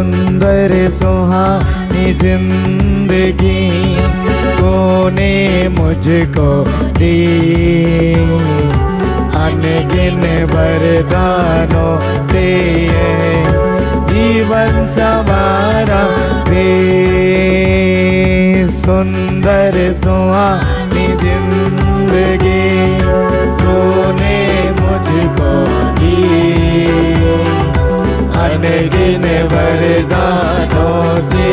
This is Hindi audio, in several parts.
सुंदर सुहानी जिंदगी तूने मुझको दी, अनगिन वरदानों से जीवन संवारा रे। सुंदर सुहानी जिंदगी तूने मुझको दी, अनगिन वरदानों से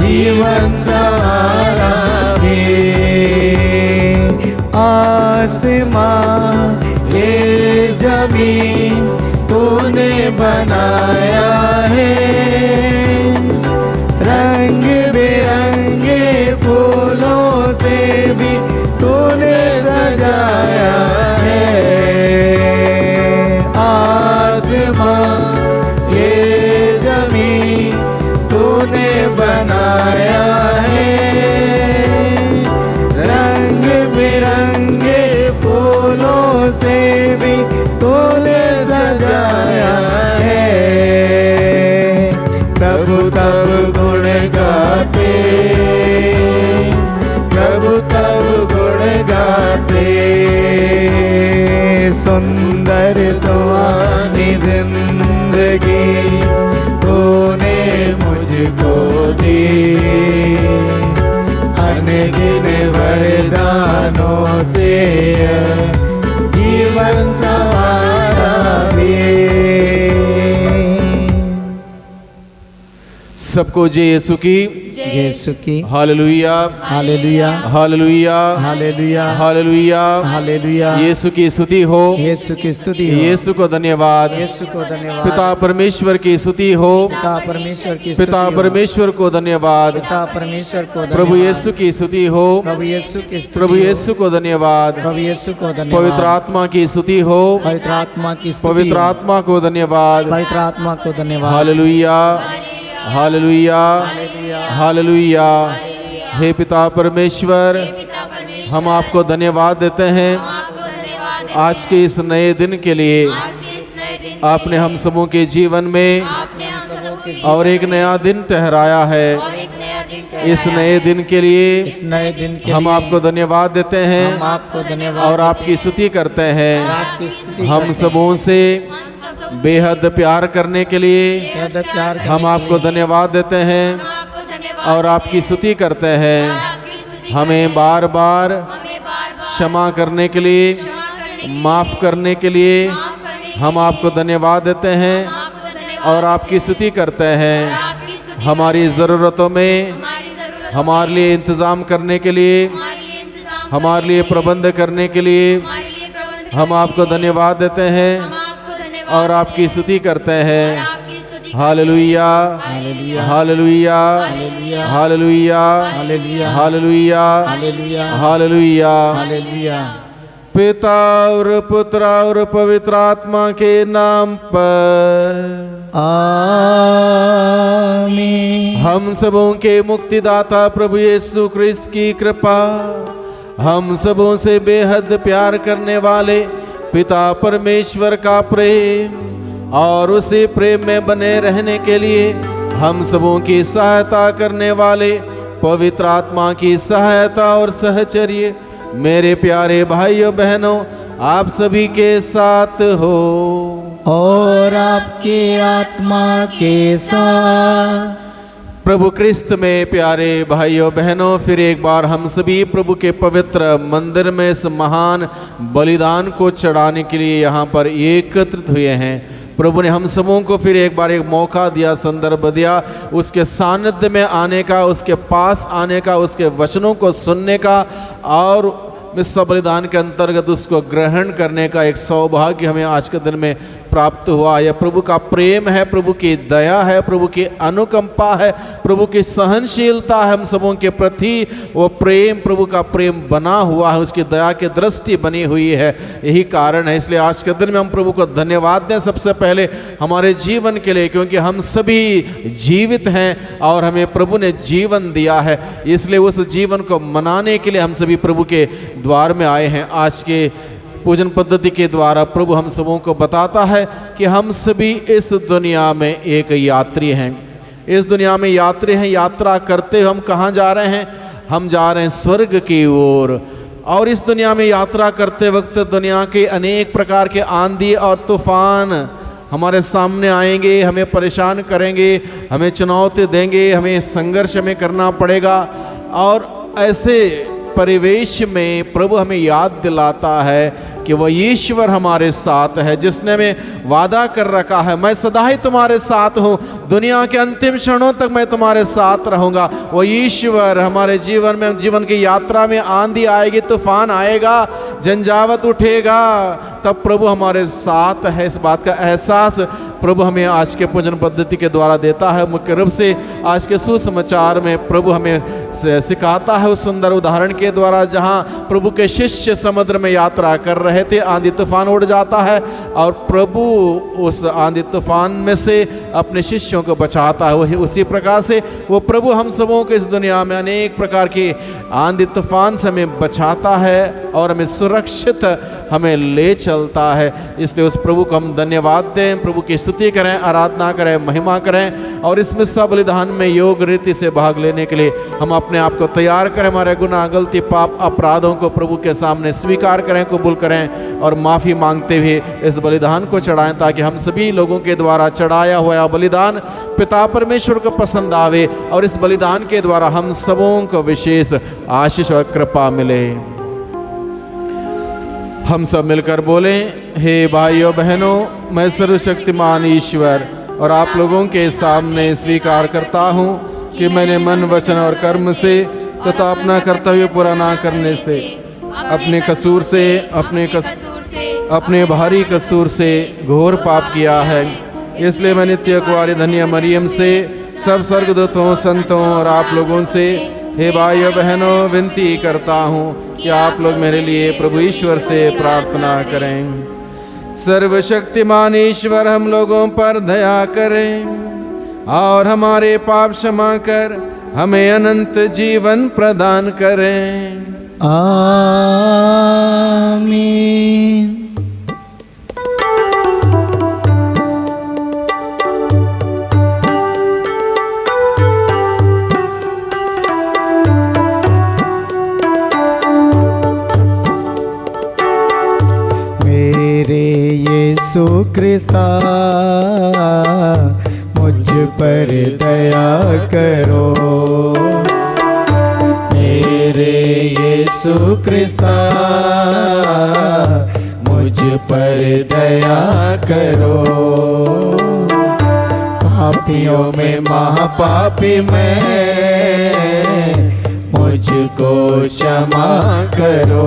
जीवन संवारा रे। आसमां ये जमीन तूने बनाया है, रंग बिरंगे फूलों से भी तूने सजाया है। आसमां ये जमीन तूने बनाया है, रंग बिरंगे फूलों से भी तूने सजाया है। तब तब गुण गाते, तब तब गुण गाते, सुंदर सुहानी जिंदगी तूने मुझको दी, अनगिन वरदानों से जीवन संवारा भी। सबको जय यीशु की, यीशु की hallelujah hallelujah hallelujah hallelujah hallelujah. Hallelujah. Yeshu की स्तुति हो, यीशु की स्तुति हो, यीशु को धन्यवाद, यीशु को धन्यवाद। पिता परमेश्वर की स्तुति हो, पिता परमेश्वर की पिता स्तुति हो, परमेश्वर को धन्यवाद, पिता परमेश्वर को धन्यवाद। प्रभु यीशु की स्तुति हो, प्रभु यीशु की स्तुति प्रभु हो, यीशु को धन्यवाद, प्रभु यीशु को धन्यवाद। पवित्र आत्मा की स्तुति हो, पवित्र आत्मा की स्तुति पवित्र हो, आत्मा को धन्यवाद। पवित्र आत्मा को धन्यवाद। Hallelujah hallelujah hallelujah. हे पिता परमेश्वर, हम आपको धन्यवाद देते हैं आज के इस नए दिन के लिए। आपने हम सबों के जीवन में और एक नया दिन ठहराया है। इस नए दिन के लिए इस नए दिन के हम लिए आपको धन्यवाद देते हैं हम आपको धन्यवाद और आपकी स्तुति करते हैं। आपकी स्तुति हम करते सबों से बेहद प्यार करने के लिए हैं। प्यार करने हम के आपको लिए धन्यवाद देते हैं और आपकी स्तुति करते हैं। हमें बार बार क्षमा करने के लिए, माफ़ करने के लिए हम आपको धन्यवाद देते हैं और आपकी स्तुति करते हैं। हमारी ज़रूरतों में हमारे लिए इंतज़ाम करने के लिए, हमारे लिए प्रबंध करने के लिए हम आपको धन्यवाद देते हैं और आपकी स्तुति करते हैं। Hallelujah hallelujah hallelujah hallelujah hallelujah hallelujah hallelujah hallelujah. Hallelujah. पिता और पुत्र और पवित्र आत्मा के नाम पर आमीन। हम सबों के मुक्तिदाता प्रभु यीशु क्रिस्त की कृपा, हम सबों से बेहद प्यार करने वाले पिता परमेश्वर का प्रेम और उसी प्रेम में बने रहने के लिए हम सबों की सहायता करने वाले पवित्र आत्मा की सहायता और सहचर्य मेरे प्यारे भाइयों बहनों आप सभी के साथ हो और आपके आत्मा के साथ। प्रभु क्रिस्त में प्यारे भाइयों बहनों, फिर एक बार हम सभी प्रभु के पवित्र मंदिर में इस महान बलिदान को चढ़ाने के लिए यहाँ पर एकत्रित हुए हैं। प्रभु ने हम सबों को फिर एक बार एक मौका दिया, संदर्भ दिया उसके सानिध्य में आने का, उसके पास आने का, उसके वचनों को सुनने का और इस बलिदान के अंतर्गत उसको ग्रहण करने का एक सौभाग्य हमें आज के दिन में प्राप्त हुआ। यह प्रभु का प्रेम है, प्रभु की दया है, प्रभु की अनुकंपा है, प्रभु की सहनशीलता है हम सबों के प्रति। वो प्रेम प्रभु का प्रेम बना हुआ है, उसकी दया की दृष्टि बनी हुई है। यही कारण है, इसलिए आज के दिन में हम प्रभु को धन्यवाद दें सबसे पहले हमारे जीवन के लिए, क्योंकि हम सभी जीवित हैं और हमें प्रभु ने जीवन दिया है। इसलिए उस जीवन को मनाने के लिए हम सभी प्रभु के द्वार में आए हैं। आज के पूजन पद्धति के द्वारा प्रभु हम सबों को बताता है कि हम सभी इस दुनिया में एक यात्री हैं। इस दुनिया में यात्री हैं। यात्रा करते हुए हम कहाँ जा रहे हैं? हम जा रहे हैं स्वर्ग की ओर। और इस दुनिया में यात्रा करते वक्त दुनिया के अनेक प्रकार के आंधी और तूफान हमारे सामने आएंगे, हमें परेशान करेंगे, हमें चुनौती देंगे, हमें संघर्ष में करना पड़ेगा। और ऐसे परिवेश में प्रभु हमें याद दिलाता है कि वह ईश्वर हमारे साथ है, जिसने हमें वादा कर रखा है, मैं सदा ही तुम्हारे साथ हूँ, दुनिया के अंतिम क्षणों तक मैं तुम्हारे साथ रहूँगा। वो ईश्वर हमारे जीवन में, जीवन की यात्रा में आंधी आएगी, तूफान आएगा, झंझावत उठेगा, तब प्रभु हमारे साथ है। इस बात का एहसास प्रभु हमें आज के पूजन पद्धति के द्वारा देता है। मुख्य रूप से आज के सुसमाचार में प्रभु हमें सिखाता है उस सुंदर उदाहरण के द्वारा, जहाँ प्रभु के शिष्य समुद्र में यात्रा कर रहे थे, आंधी तूफान उड़ जाता है और प्रभु उस आंधी तूफान में से अपने शिष्यों को बचाता है। वही उसी प्रकार से वो प्रभु हम सबों को इस दुनिया में अनेक प्रकार की आंधी तूफान से हमें बचाता है और हमें सुरक्षित हमें ले चलता है। इसलिए उस प्रभु को हम धन्यवाद दें, प्रभु की स्तुति करें, आराधना करें, महिमा करें और इस मिस्सा बलिदान में योग रीति से भाग लेने के लिए हम अपने आप को तैयार करें। हमारे गुनाह, गलती, पाप, अपराधों को प्रभु के सामने स्वीकार करें, कबूल करें और माफ़ी मांगते हुए इस बलिदान को चढ़ाएं, ताकि हम सभी लोगों के द्वारा चढ़ाया हुआ बलिदान पिता परमेश्वर को पसंद आवे और इस बलिदान के द्वारा हम सबों को विशेष आशीष और कृपा मिले। हम सब मिलकर बोलें, हे भाइयों बहनों, मैं सर्वशक्तिमान ईश्वर और आप लोगों के सामने स्वीकार करता हूँ कि मैंने मन, वचन और कर्म से तथा अपना कर्तव्य पूरा ना करने से, अपने कसूर से, अपने भारी कसूर से घोर पाप किया है। इसलिए मैं नित्य कुंवारी धन्य मरियम से, सब स्वर्गदूतों, संतों और आप लोगों से, हे भाइयों बहनों, विनती करता हूँ कि आप लोग मेरे लिए प्रभु ईश्वर से प्रार्थना करें। सर्वशक्तिमान ईश्वर हम लोगों पर दया करें और हमारे पाप क्षमा कर हमें अनंत जीवन प्रदान करें। आमीन। यीशु क्रिस्ता मुझ पर दया करो, मेरे यीशु क्रिस्ता मुझ पर दया करो। पापियों में महापापी मैं, मुझको क्षमा करो।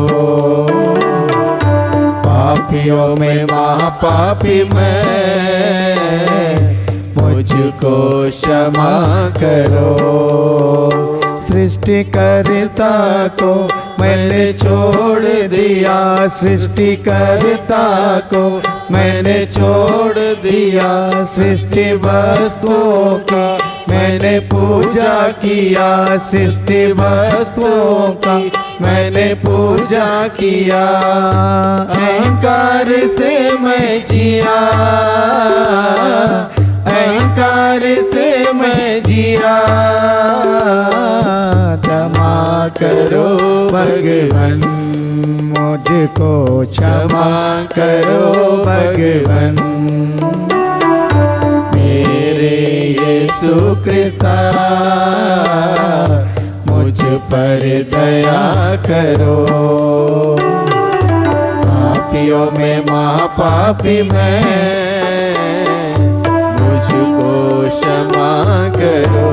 पापियों में महापापी मैं, मुझको क्षमा करो। सृष्टिकर्ता को मैंने छोड़ दिया, सृष्टिकर्ता को मैंने छोड़ दिया, सृष्टि वस्तुओं का मैंने पूजा किया, सृष्टि वस्तुओं का मैंने पूजा किया। अहंकार से मैं जिया, अहंकार से मैं जिया। क्षमा करो भगवन, मुझको क्षमा करो भगवन। मेरे यीशु क्रिस्ता मुझ पर दया करो। पापियों में महापापी मैं, मुझको क्षमा करो।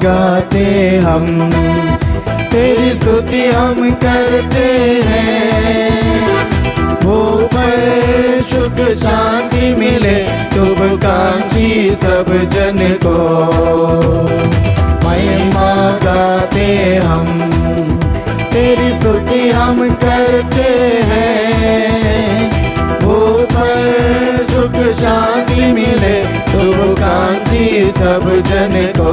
गाते हम, तेरी स्तुति हम करते हैं। ऊपर सुख शांति मिले शुभकांक्षी सब जन को, महिमा गाते हम, तेरी स्तुति हम करते हैं। ऊपर सुख शांति मिले शुभकांक्षी सब जन को,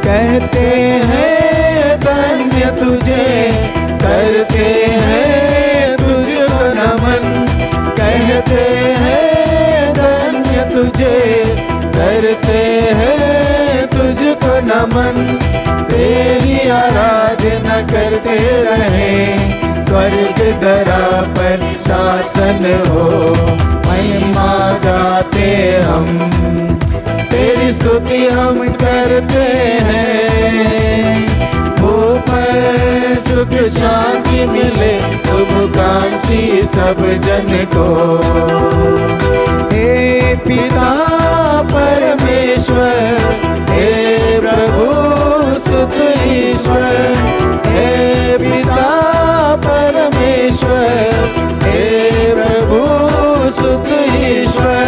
कहते हैं धन्य तुझे, करते हैं तुझको नमन, कहते हैं धन्य तुझे, करते हैं तुझको नमन। तेरी आराधना करते रहे, स्वर्ग धरा पर शासन हो, महिमा गाते हम, तेरी स्तुति हम करते हैं। ऊपर सुख शांति मिले शुभकांक्षी सब जन को। हे पिता परमेश्वर, हे प्रभु सुत ईश्वर, हे पिता परमेश्वर, हे प्रभु सुत ईश्वर,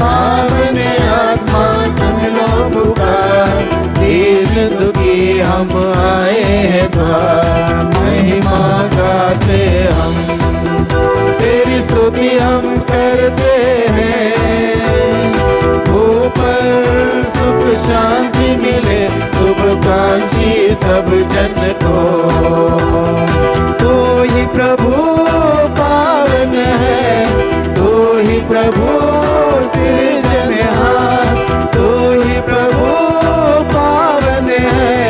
पावन आत्मा सुन लो पुकार, दीन दुखी हम आए हैं द्वार, महिमा गाते हम, तेरी स्तुति हम करते हैं। ऊपर सुख शांति मिले शुभकांक्षी सब जन को। तो ही प्रभु पावन है, तो ही प्रभु सृजनहार, तो ही प्रभु पावन है,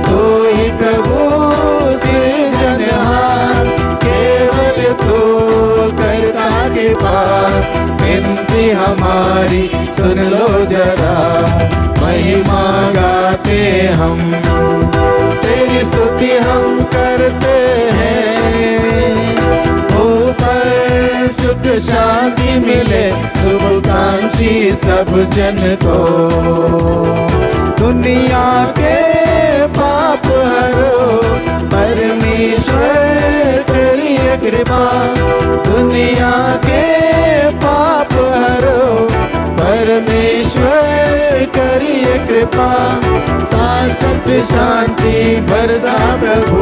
तो ही प्रभु सृजनहार। केवल तो करता कृपा, विनती हमारी सुन लो जरा, महिमा गाते हम, तेरी स्तुति हम करते हैं। ऊपर सुख शांति मिले शुभकांक्षी सब जन को। दुनिया के पाप हरो, परमेश्वर करिए कृपा, दुनिया के पाप हरो, परमेश्वर करिए कृपा। शाश्वत शांति बरसा प्रभु,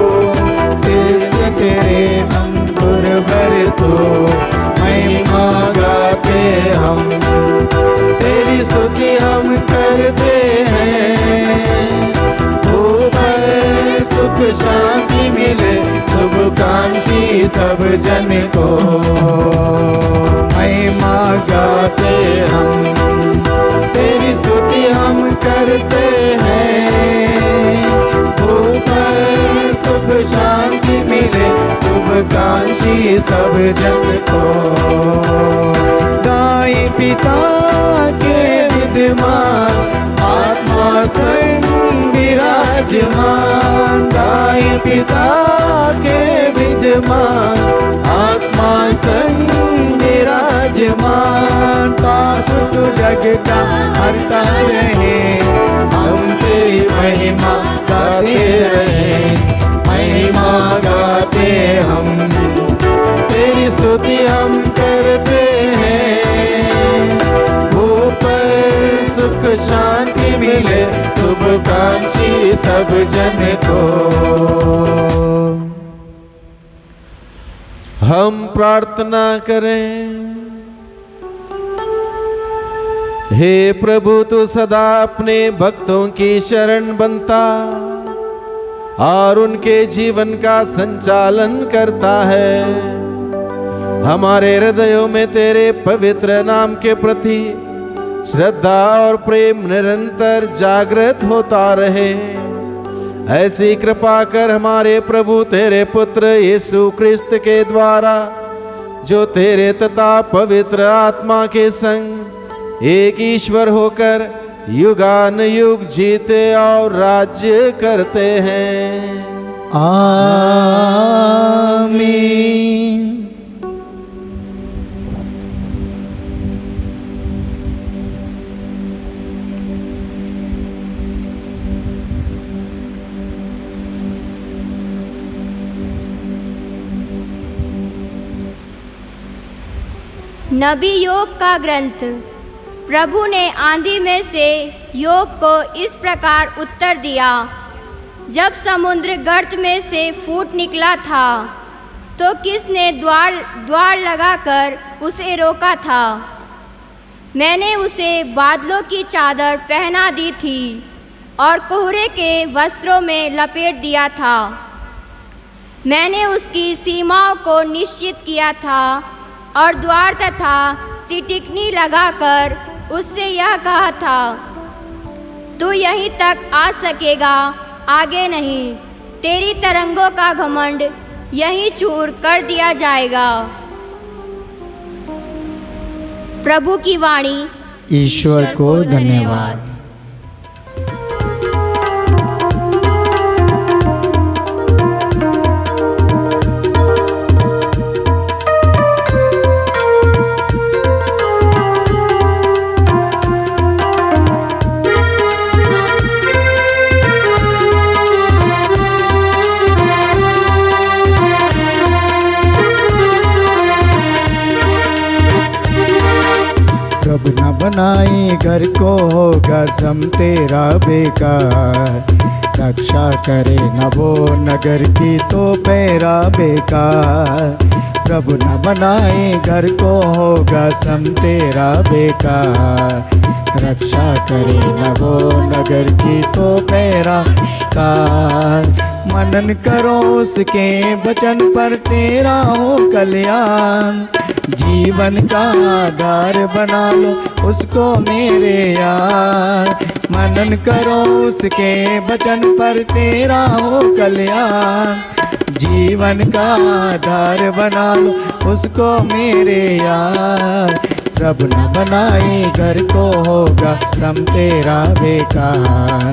शीर्ष तेरे अंकुर भर तो, महिमा गाते हम, तेरी स्तुति हम करते हैं। ऊपर सुख शांति मिले शुभकांक्षी सब जन को, महिमा गाते हम, तेरी स्तुति हम करते हैं। ऊपर सुख शांति मिले शुभकांक्षी सब जन को। दाई पिता के विद्यमान, आत्मा संग विराजमान, दाई पिता के विद्यमान, आत्मा संग विराजमान। पाशुत जग का हरता रहे, हम तेरी महिमा गाते रहे, महिमा गाते हम, तेरी स्तुति हम करते हैं। ऊपर सुख शांति मिले शुभकांक्षी सब जन को। हम प्रार्थना करें। हे प्रभु, तू सदा अपने भक्तों की शरण बनता और उनके जीवन का संचालन करता है। हमारे हृदयों में तेरे पवित्र नाम के प्रति श्रद्धा और प्रेम निरंतर जागृत होता रहे। ऐसी कृपा कर हमारे प्रभु तेरे पुत्र यीशु क्रिस्त के द्वारा, जो तेरे तथा पवित्र आत्मा के संग एक ईश्वर होकर युगान युग जीते और राज्य करते हैं। आमीन। नबी योग का ग्रंथ। प्रभु ने आंधी में से योग को इस प्रकार उत्तर दिया, जब समुद्र गर्त में से फूट निकला था तो किसने द्वार लगाकर उसे रोका था? मैंने उसे बादलों की चादर पहना दी थी और कोहरे के वस्त्रों में लपेट दिया था। मैंने उसकी सीमाओं को निश्चित किया था और द्वार तथा सिटिकनी लगाकर उससे यह कहा था, तू यहीं तक आ सकेगा, आगे नहीं। तेरी तरंगों का घमंड यहीं चूर कर दिया जाएगा। प्रभु की वाणी। ईश्वर को धन्यवाद। प्रभु न बनाए घर को होगा सम तेरा बेकार, रक्षा करे न वो नगर की तो पैरा बेकार। प्रभु न बनाए घर को होगा सम तेरा बेकार, रक्षा करे न वो नगर की तो पैरा बेकार। मनन करो उसके वचन पर तेरा हो कल्याण, जीवन का आधार बना लो उसको मेरे यार। मनन करो उसके वचन पर तेरा हो कल्याण, जीवन का आधार बना लो उसको मेरे यार। प्रभु न बनाए घर को होगा सम तेरा बेकार,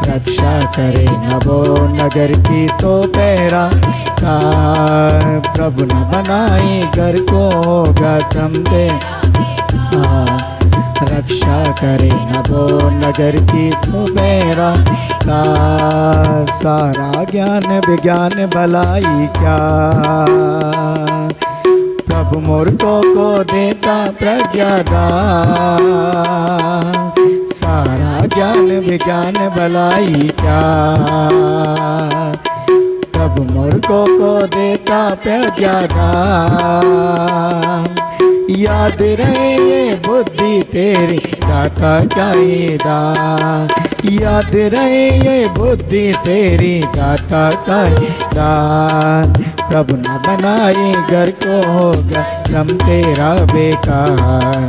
रक्षा करे न वो नगर की तो पैरा बेकार। प्रभु न बनाए घर को होगा सम तेरा, रक्षा करे न वो नगर की तो पैरा बेकार। सारा ज्ञान विज्ञान भलाई क्या, प्रभु मूर्खों को देता प्रज्ञादान। सारा ज्ञान विज्ञान भलाई क्या, प्रभु मूर्खों को देता प्रज्ञादान। याद रहे ये बुद्धि तेरी दाता चाहिए दान, याद रहे ये बुद्धि तेरी दाता चाहिए दान। प्रभु न बनाए घर को होगा सम तेरा बेकार,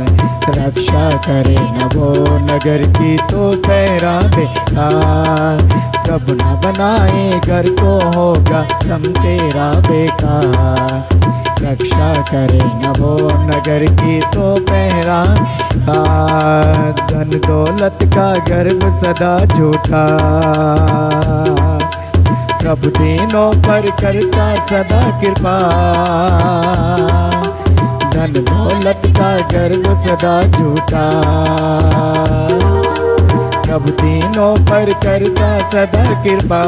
रक्षा करे न वो नगर की तो पैरा बेकार। प्रभु न बनाए घर को होगा सम तेरा बेकार, रक्षा करे न वो नगर की तो पैरा बेकार। धन दौलत का गर्व सदा झूठा, प्रभु दीनों पर करता सदा कृपा। धन दौलत का गर्व सदा झूठा, प्रभु दीनों पर करता सदा कृपा।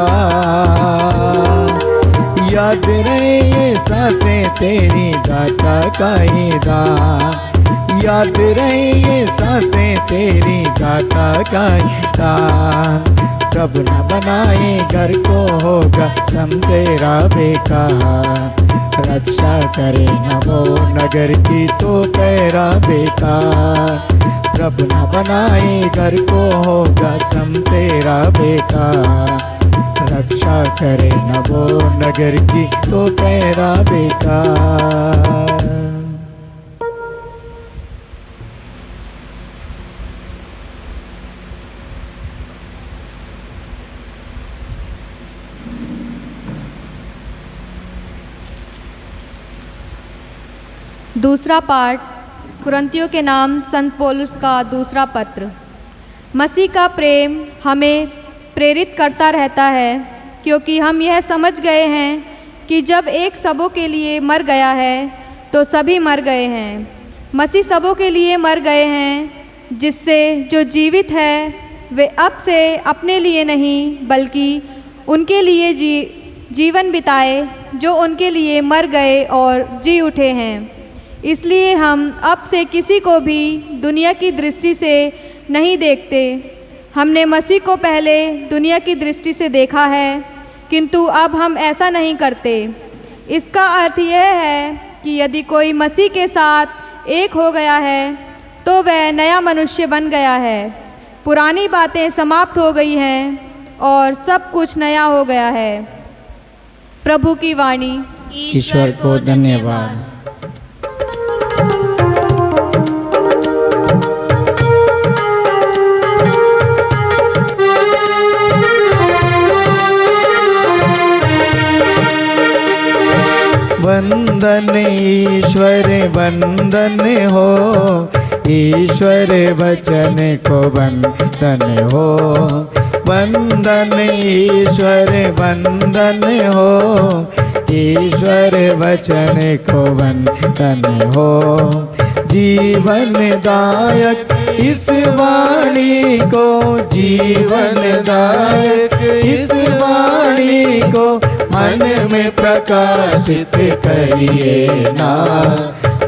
याद रहे ये सांसें तेरी दाता का ही दान, याद रहे ये सांसें तेरी दाता का ही दान। प्रभु न बनाए घर को होगा सम तेरा बेकार, रक्षा करे न वो नगर की तो पैरा बेकार। प्रभु न बनाए घर को होगा सम तेरा बेकार, रक्षा करे न वो नगर की तो पैरा बेकार। दूसरा पाठ कुरिन्थियों के नाम संत पौलुस का दूसरा पत्र। मसीह का प्रेम हमें प्रेरित करता रहता है, क्योंकि हम यह समझ गए हैं कि जब एक सबों के लिए मर गया है तो सभी मर गए हैं। मसीह सबों के लिए मर गए हैं, जिससे जो जीवित है वे अब से अपने लिए नहीं बल्कि उनके लिए जीवन बिताए जो उनके लिए मर गए और जी उठे हैं। इसलिए हम अब से किसी को भी दुनिया की दृष्टि से नहीं देखते। हमने मसीह को पहले दुनिया की दृष्टि से देखा है, किंतु अब हम ऐसा नहीं करते। इसका अर्थ यह है कि यदि कोई मसीह के साथ एक हो गया है तो वह नया मनुष्य बन गया है। पुरानी बातें समाप्त हो गई हैं और सब कुछ नया हो गया है। प्रभु की वाणी। ईश्वर को धन्यवाद। वंदन ईश्वर वंदन हो, ईश्वर वचन को वंदन हो। वंदन ईश्वर वंदन हो, ईश्वर वचन को वंदन हो। जीवन दायक इस वाणी को, जीवन दायक इस वाणी को मन में प्रकाशित करिए ना,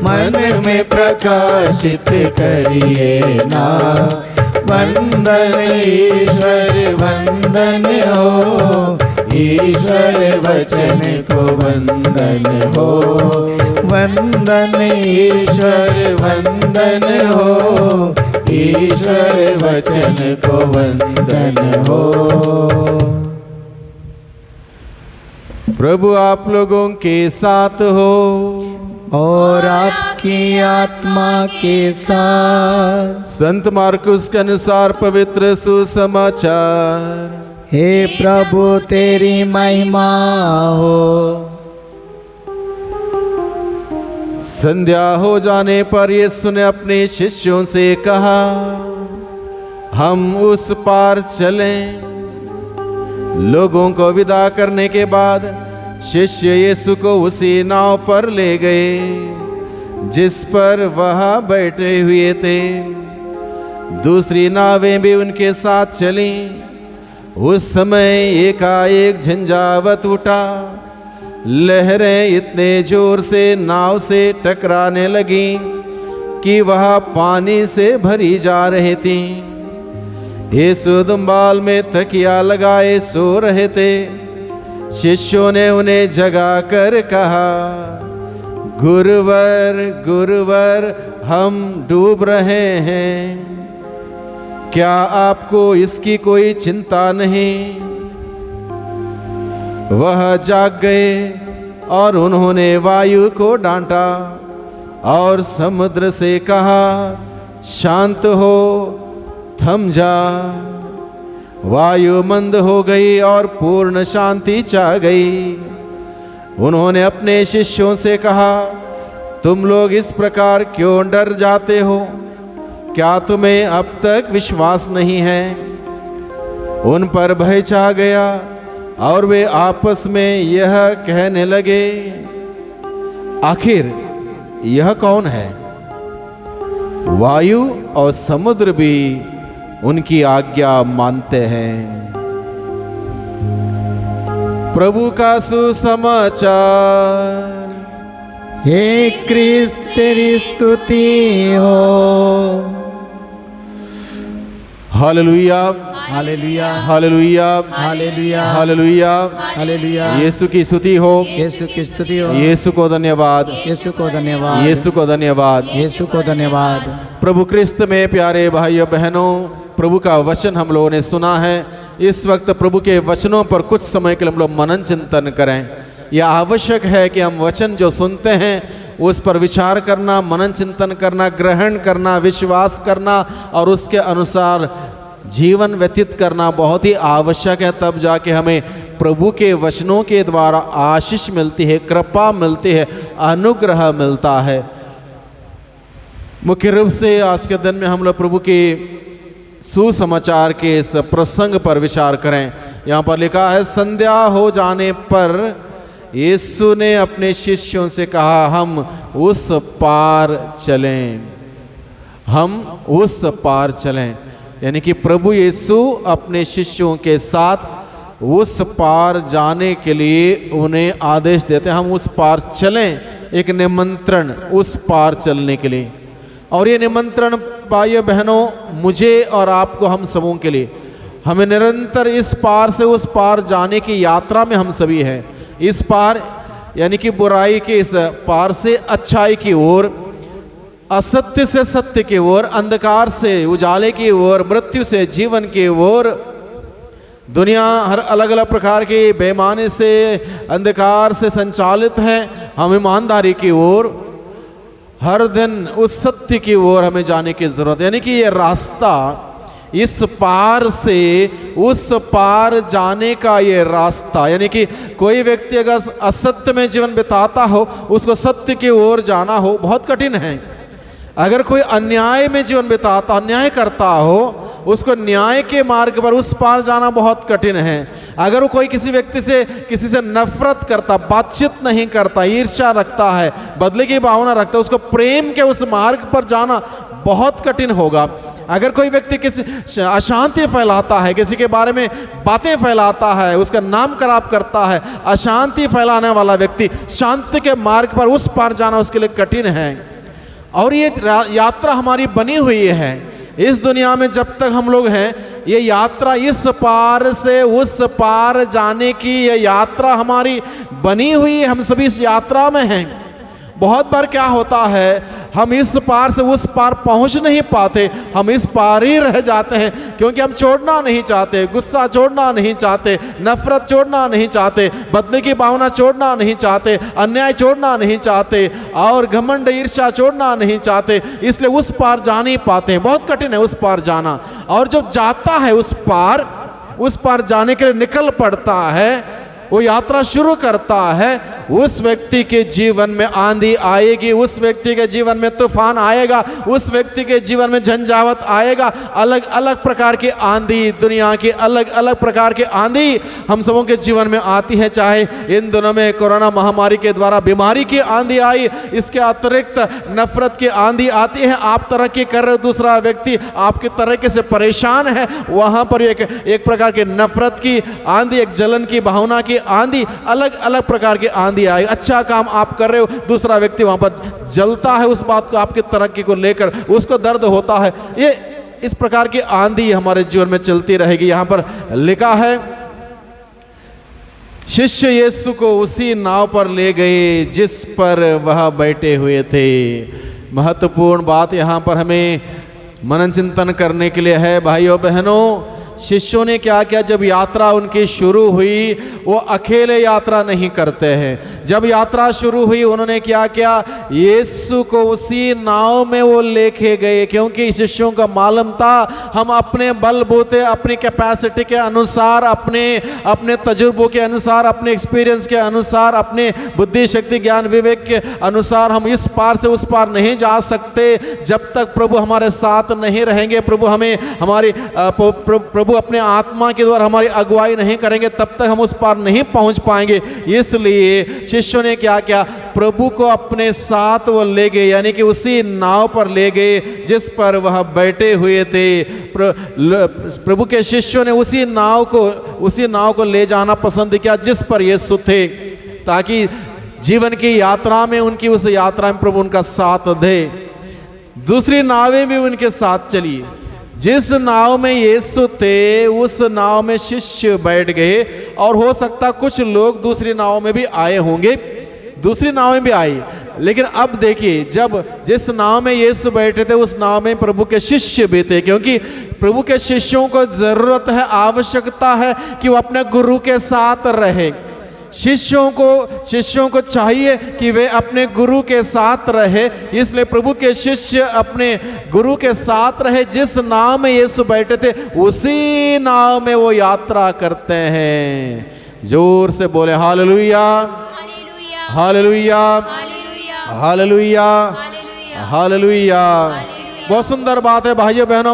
मन में प्रकाशित करिए ना। वंदन ईश्वर वंदन हो, ईश्वर वचन को वंदन हो। वंदन ईश्वर वंदन हो, ईश्वर वचन को वंदन हो। प्रभु आप लोगों के साथ हो और आपकी आत्मा के साथ। संत मार्कुस के अनुसार पवित्र सुसमाचार। हे प्रभु तेरी महिमा हो। संध्या हो जाने पर यीशु ने अपने शिष्यों से कहा, हम उस पार चलें। लोगों को विदा करने के बाद शिष्य यीशु को उसी नाव पर ले गए जिस पर वह बैठे हुए थे। दूसरी नावें भी उनके साथ चलीं। उस समय एकाएक झंझावत उठा। लहरें इतने जोर से नाव से टकराने लगीं कि वह पानी से भरी जा रही थी। यीशु दुम्बाल में तकिया लगाए सो रहे थे। शिष्यों ने उन्हें जगा कर कहा, गुरुवर गुरुवर हम डूब रहे हैं, क्या आपको इसकी कोई चिंता नहीं? वह जाग गए और उन्होंने वायु को डांटा और समुद्र से कहा, शांत हो, थम जा। वायु मंद हो गई और पूर्ण शांति छा गई। उन्होंने अपने शिष्यों से कहा, तुम लोग इस प्रकार क्यों डर जाते हो? क्या तुम्हें अब तक विश्वास नहीं है? उन पर भय छा गया और वे आपस में यह कहने लगे, आखिर यह कौन है? वायु और समुद्र भी उनकी आज्ञा मानते हैं। प्रभु का सुसमाचार। हे क्रिस्त तेरी स्तुति हो। Hallelujah hallelujah hallelujah hallelujah hallelujah. Hallelujah. Yeshu की स्तुति हो। यीशु की स्तुति हो। यीशु को धन्यवाद। यीशु को धन्यवाद। यीशु को धन्यवाद। यीशु को धन्यवाद। प्रभु क्रिस्त में प्यारे भाइयों बहनों, प्रभु का वचन हम लोगों ने सुना है। इस वक्त प्रभु के वचनों पर कुछ समय के लिए हम लोग मनन चिंतन करें। यह आवश्यक है कि हम वचन जो सुनते हैं उस पर विचार करना, मनन चिंतन करना, ग्रहण करना, विश्वास करना और उसके अनुसार जीवन व्यतीत करना बहुत ही आवश्यक है। तब जाके हमें प्रभु के वचनों के द्वारा आशीष मिलती है, कृपा मिलती है, अनुग्रह मिलता है। मुख्य रूप से आज के दिन में हम लोग प्रभु के सुसमाचार के इस प्रसंग पर विचार करें। यहाँ पर लिखा है, संध्या हो जाने पर यीशु ने अपने शिष्यों से कहा, हम उस पार चलें, हम उस पार चलें। यानी कि प्रभु यीशु अपने शिष्यों के साथ उस पार जाने के लिए उन्हें आदेश देते हैं, हम उस पार चलें। एक निमंत्रण उस पार चलने के लिए। और ये निमंत्रण भाइयों बहनों मुझे और आपको, हम सबों के लिए, हमें निरंतर इस पार से उस पार जाने की यात्रा में हम सभी हैं। इस पार यानी कि बुराई के इस पार से अच्छाई की ओर, असत्य से सत्य की ओर, अंधकार से उजाले की ओर, मृत्यु से जीवन की ओर। दुनिया हर अलग अलग प्रकार की बेईमानी से, अंधकार से संचालित है। हम ईमानदारी की ओर हर दिन उस सत्य की ओर हमें जाने की जरूरत है। यानी कि ये रास्ता, इस पार से उस पार जाने का ये रास्ता, यानी कि कोई व्यक्ति अगर असत्य में जीवन बिताता हो, उसको सत्य की ओर जाना हो बहुत कठिन है। अगर कोई अन्याय में जीवन बिताता, अन्याय करता हो, उसको न्याय के मार्ग पर उस पार जाना बहुत कठिन है। अगर वो कोई किसी व्यक्ति से, किसी से नफरत करता, बातचीत नहीं करता, ईर्ष्या रखता है, बदले की भावना रखता है, उसको प्रेम के उस मार्ग पर जाना बहुत कठिन होगा। अगर कोई व्यक्ति किसी अशांति फैलाता है, किसी के बारे में बातें फैलाता है, उसका नाम खराब करता है, अशांति फैलाने वाला व्यक्ति, शांति के मार्ग पर उस पार जाना उसके लिए कठिन है। और ये यात्रा हमारी बनी हुई है इस दुनिया में जब तक हम लोग हैं। ये यात्रा, इस पार से उस पार जाने की ये यात्रा हमारी बनी हुई है। हम सभी इस यात्रा में हैं। बहुत बार क्या होता है, हम इस पार से उस पार पहुंच नहीं पाते, हम इस पार ही रह जाते हैं, क्योंकि हम छोड़ना नहीं चाहते, गुस्सा छोड़ना नहीं चाहते, नफरत छोड़ना नहीं चाहते, बदले की भावना छोड़ना नहीं चाहते, अन्याय छोड़ना नहीं चाहते, और घमंड ईर्ष्या छोड़ना नहीं चाहते। इसलिए उस पार जा नहीं पाते हैं। बहुत कठिन है उस पार जाना। और जो जाता है उस पार जाने के लिए निकल पड़ता है, वो यात्रा शुरू करता है, उस व्यक्ति के जीवन में आंधी आएगी, उस व्यक्ति के जीवन में तूफान आएगा, उस व्यक्ति के जीवन में झंझावत आएगा। अलग अलग प्रकार की आंधी, दुनिया की अलग अलग प्रकार की आंधी हम सबों के जीवन में आती है। चाहे इन दिनों में कोरोना महामारी के द्वारा बीमारी की आंधी आई, इसके अतिरिक्त नफरत की आंधी आती है। आप तरक्की कर रहे हो, दूसरा व्यक्ति आपकी तरीके से परेशान है, वहाँ पर एक प्रकार की नफरत की आंधी, एक जलन की भावना की आंधी, अलग अलग प्रकार की आंधी आई। अच्छा काम आप कर रहे हो, दूसरा व्यक्ति वहां पर जलता है उस बात को, आपकी तरक्की को लेकर उसको दर्द होता है। ये इस प्रकार की आंधी हमारे जीवन में चलती रहेगी। यहां पर लिखा है, शिष्य यीशु को उसी नाव पर ले गए जिस पर वह बैठे हुए थे। महत्वपूर्ण बात यहां पर हमें मनन चिंतन करने के लिए है। भाइयों बहनों, शिष्यों ने क्या किया, जब यात्रा उनकी शुरू हुई, वो अकेले यात्रा नहीं करते हैं। जब यात्रा शुरू हुई, उन्होंने क्या किया, यीशु को उसी नाव में वो लेके गए, क्योंकि शिष्यों का मालूम था हम अपने बलबूते, अपनी कैपेसिटी के अनुसार, अपने तजुर्बों के अनुसार, अपने एक्सपीरियंस के अनुसार, अपने बुद्धि शक्ति ज्ञान विवेक के अनुसार हम इस पार से उस पार नहीं जा सकते जब तक प्रभु हमारे साथ नहीं रहेंगे। प्रभु हमें प्रभु अपने आत्मा के द्वारा हमारी अगुवाई नहीं करेंगे, तब तक हम उस पार नहीं पहुंच पाएंगे। इसलिए शिष्यों ने क्या किया, प्रभु को अपने साथ वो ले गए, यानी कि उसी नाव पर ले गए जिस पर वह बैठे हुए थे। प्रभु के शिष्यों ने उसी नाव को ले जाना पसंद किया जिस पर यीशु थे, ताकि जीवन की यात्रा में, उनकी उस यात्रा में प्रभु उनका साथ दे। दूसरी नावें भी उनके साथ चली। जिस नाव में यीशु थे, उस नाव में शिष्य बैठ गए, और हो सकता कुछ लोग दूसरी नाव में भी आए होंगे, दूसरी नाव में भी आई। लेकिन अब देखिए, जब जिस नाव में यीशु बैठे थे, उस नाव में प्रभु के शिष्य भी थे, क्योंकि प्रभु के शिष्यों को जरूरत है, आवश्यकता है कि वो अपने गुरु के साथ रहे। शिष्यों को चाहिए कि वे अपने गुरु के साथ रहे। इसलिए प्रभु के शिष्य अपने गुरु के साथ रहे। जिस नाव में यीशु बैठे थे, उसी नाव में वो यात्रा करते हैं। जोर से बोले हालेलुया, हालेलुया, हालेलुया, हालेलुया। बहुत सुंदर बात है भाइयों बहनों,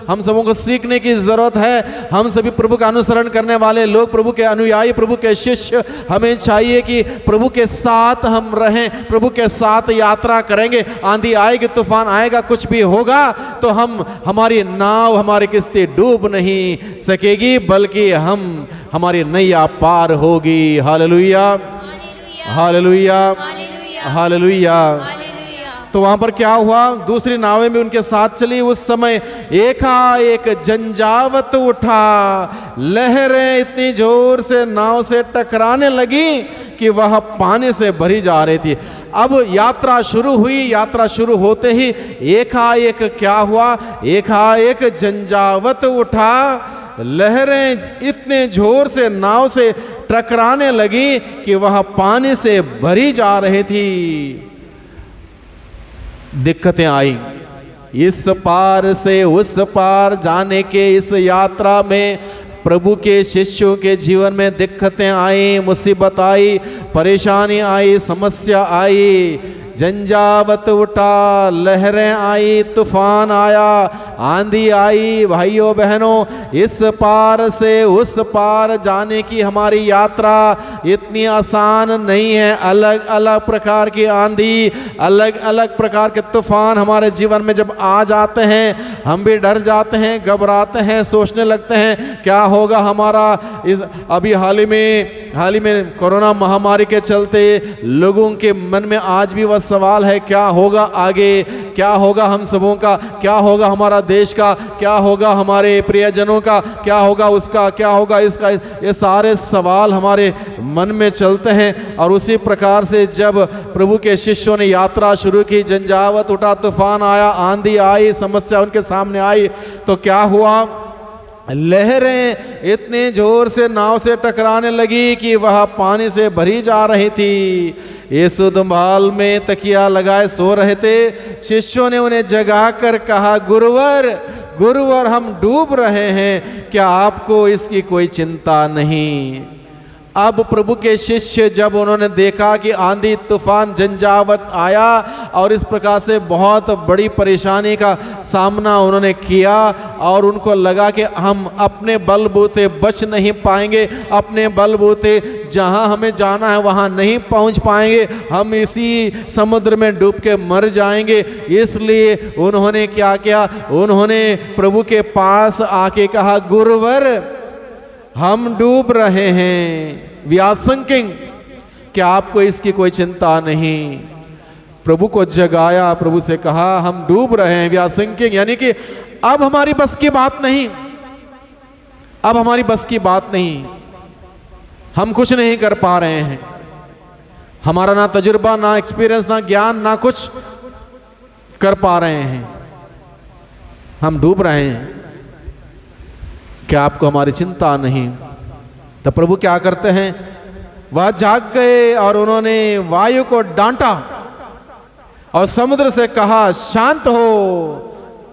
हम सबों को सीखने की जरूरत है। हम सभी प्रभु का अनुसरण करने वाले लोग, प्रभु के अनुयायी, प्रभु के शिष्य, हमें चाहिए कि प्रभु के साथ हम रहें, प्रभु के साथ यात्रा करेंगे। आंधी आएगी, तूफान आएगा, कुछ भी होगा तो हमारी नाव, हमारी किश्ती डूब नहीं सकेगी, बल्कि हमारी नैया पार होगी। Hallelujah, hallelujah, hallelujah. तो वहां पर क्या हुआ, दूसरी नावें भी उनके साथ चली। उस समय एकाएक झंझावत उठा, लहरें इतनी जोर से नाव से टकराने लगी कि वह पानी से भरी जा रही थी। अब यात्रा शुरू हुई। यात्रा शुरू होते ही एकाएक क्या हुआ, एकाएक झंझावत उठा, लहरें इतने जोर से नाव से टकराने लगी कि वह पानी से भरी जा रही थी। दिक्कतें आई। इस पार से उस पार जाने के इस यात्रा में प्रभु के शिष्यों के जीवन में दिक्कतें आई, मुसीबत आई, परेशानी आई, समस्या आई, झंझावत उठा, लहरें आई, तूफान आया, आंधी आई। भाइयों बहनों, इस पार से उस पार जाने की हमारी यात्रा इतनी आसान नहीं है। अलग अलग प्रकार की आंधी, अलग अलग प्रकार के तूफान हमारे जीवन में जब आ जाते हैं, हम भी डर जाते हैं, घबराते हैं, सोचने लगते हैं क्या होगा हमारा। इस अभी हाल ही में कोरोना महामारी के चलते लोगों के मन में आज भी वह सवाल है, क्या होगा आगे, क्या होगा हम सबों का, क्या होगा हमारा देश का, क्या होगा हमारे प्रियजनों का, क्या होगा उसका, क्या होगा इसका। ये सारे सवाल हमारे मन में चलते हैं। और उसी प्रकार से जब प्रभु के शिष्यों ने यात्रा शुरू की, झंझावत उठा, तूफान आया, आंधी आई, समस्या उनके सामने आई, तो क्या हुआ, लहरें इतने जोर से नाव से टकराने लगी कि वह पानी से भरी जा रही थी। यीशु दुम्बाल में तकिया लगाए सो रहे थे। शिष्यों ने उन्हें जगाकर कहा, गुरुवर हम डूब रहे हैं, क्या आपको इसकी कोई चिंता नहीं। अब प्रभु के शिष्य जब उन्होंने देखा कि आंधी तूफान झंझावत आया और इस प्रकार से बहुत बड़ी परेशानी का सामना उन्होंने किया, और उनको लगा कि हम अपने बलबूते बच नहीं पाएंगे, अपने बलबूते जहां हमें जाना है वहां नहीं पहुंच पाएंगे, हम इसी समुद्र में डूब के मर जाएंगे। इसलिए उन्होंने क्या किया, उन्होंने प्रभु के पास आके कहा, गुरुवर हम डूब रहे हैं, वी आर सिंकिंग, क्या आपको इसकी कोई चिंता नहीं। प्रभु को जगाया, प्रभु से कहा हम डूब रहे हैं, वी आर सिंकिंग, यानी कि अब हमारी बस की बात नहीं, अब हमारी बस की बात नहीं, हम कुछ नहीं कर पा रहे हैं, हमारा ना तजुर्बा, ना एक्सपीरियंस, ना ज्ञान, ना कुछ कर पा रहे हैं, हम डूब रहे हैं, क्या आपको हमारी चिंता नहीं। तो प्रभु क्या करते हैं, वह जाग गए और उन्होंने वायु को डांटा और समुद्र से कहा, शांत हो,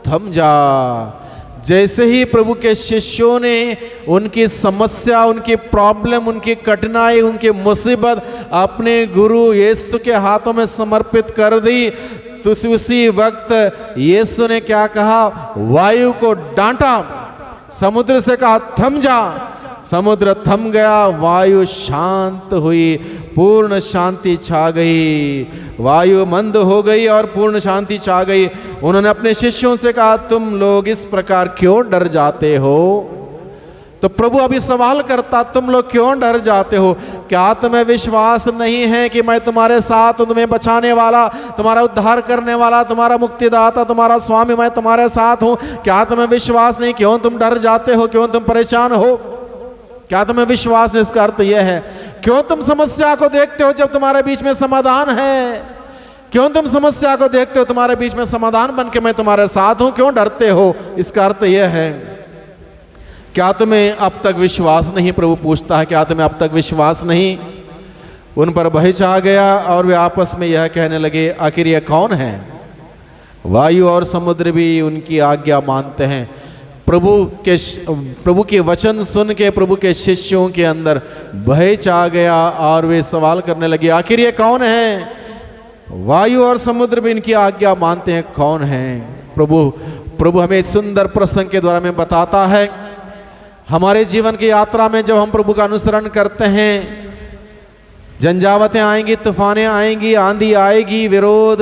थम जा। जैसे ही प्रभु के शिष्यों ने उनकी समस्या, उनकी प्रॉब्लम, उनकी कठिनाई, उनकी मुसीबत अपने गुरु यीशु के हाथों में समर्पित कर दी, तो उसी वक्त यीशु ने क्या कहा, वायु को डांटा, समुद्र से कहा थम जा। समुद्र थम गया, वायु शांत हुई, पूर्ण शांति छा गई, वायु मंद हो गई और पूर्ण शांति छा गई। उन्होंने अपने शिष्यों से कहा, तुम लोग इस प्रकार क्यों डर जाते हो। तो प्रभु अभी सवाल करता, तुम लोग क्यों डर जाते हो, क्या तुम्हें विश्वास नहीं है कि मैं तुम्हारे साथ हूं, तुम्हें बचाने वाला, तुम्हारा उद्धार करने वाला, तुम्हारा मुक्तिदाता, तुम्हारा स्वामी, मैं तुम्हारे साथ हूं। क्या तुम्हें विश्वास नहीं, क्यों तुम डर जाते हो, क्यों तुम परेशान हो, क्या तुम्हें विश्वास नहीं। इसका अर्थ यह है, क्यों तुम समस्या को देखते हो जब तुम्हारे बीच में समाधान है, क्यों तुम समस्या को देखते हो, तुम्हारे बीच में समाधान बन के मैं तुम्हारे साथ हूं, क्यों डरते हो। इसका अर्थ यह है, क्या तुम्हें अब तक विश्वास नहीं, प्रभु पूछता है, क्या तुम्हें अब तक विश्वास नहीं। उन पर भय छा गया और वे आपस में यह कहने लगे, आखिर यह कौन है। वायु और समुद्र भी उनकी आज्ञा मानते हैं। प्रभु के वचन सुन के प्रभु के शिष्यों के अंदर भय छा गया और वे सवाल करने लगे, आखिर ये कौन है। वायु और समुद्र भी इनकी आज्ञा मानते हैं, कौन है। प्रभु हमें सुंदर प्रसंग के द्वारा में बताता है, हमारे जीवन की यात्रा में जब हम प्रभु का अनुसरण करते हैं, झंझावतें आएंगी, तूफानें आएंगी, आंधी आएगी, विरोध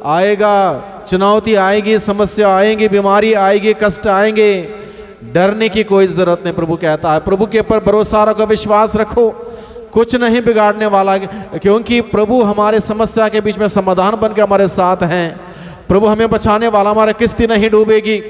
आएगा, चुनौती आएगी, समस्या आएंगी, बीमारी आएगी, कष्ट आएंगे, डरने की कोई जरूरत नहीं। प्रभु कहता है, प्रभु के ऊपर भरोसा रखो, विश्वास रखो, कुछ नहीं बिगाड़ने वाला, क्योंकि प्रभु हमारे समस्या के बीच में समाधान बन के हमारे साथ हैं। प्रभु हमें बचाने वाला, हमारा किश्ती नहीं डूबेगी।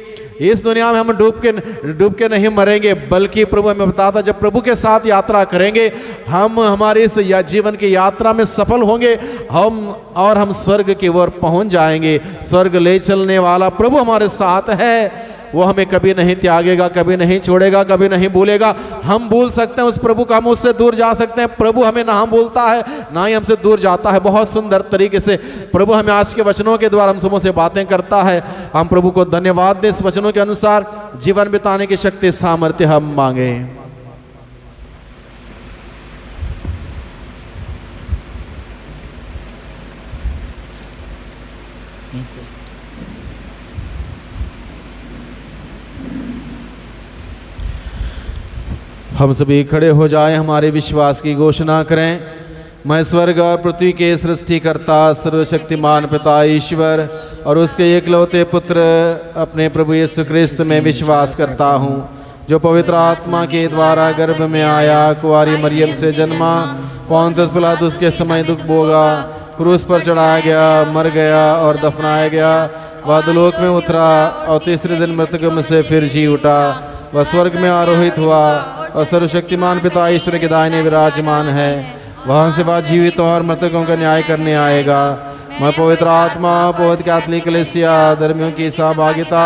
इस दुनिया में हम डूब के नहीं मरेंगे, बल्कि प्रभु हमें बताता जब प्रभु के साथ यात्रा करेंगे हम हमारे इस जीवन की यात्रा में सफल होंगे, हम स्वर्ग की ओर पहुंच जाएंगे। स्वर्ग ले चलने वाला प्रभु हमारे साथ है, वो हमें कभी नहीं त्यागेगा, कभी नहीं छोड़ेगा, कभी नहीं भूलेगा। हम भूल सकते हैं उस प्रभु को, हम उससे दूर जा सकते हैं, प्रभु हमें ना भूलता है ना ही हमसे दूर जाता है। बहुत सुंदर तरीके से प्रभु हमें आज के वचनों के द्वारा हम सबों से बातें करता है। हम प्रभु को धन्यवाद दें, इस वचनों के अनुसार जीवन बिताने की शक्ति सामर्थ्य हम मांगे। हम सभी खड़े हो जाएं, हमारे विश्वास की घोषणा करें। मैं स्वर्ग और पृथ्वी के सृष्टिकर्ता सर्वशक्तिमान पिता ईश्वर और उसके एकलौते पुत्र अपने प्रभु यीशु क्रिस्त में विश्वास करता हूँ, जो पवित्र आत्मा के द्वारा गर्भ में आया, कुंवारी मरियम से जन्मा, पोंतियुस पिलातुस के समय दुख भोगा, क्रूस पर चढ़ाया गया, मर गया और दफनाया गया, वह अधोलोक में उतरा और तीसरे दिन मृतकों में से फिर जी उठा, वह स्वर्ग में आरोहित हुआ और सर्वशक्तिमान पिता ईश्वर के दाहिने विराजमान है। वहाँ से वह जीवित और मृतकों का न्याय करने आएगा। मैं पवित्र आत्मा, पवित्र कैथोलिक कलीसिया, धर्मियों की सहभागिता,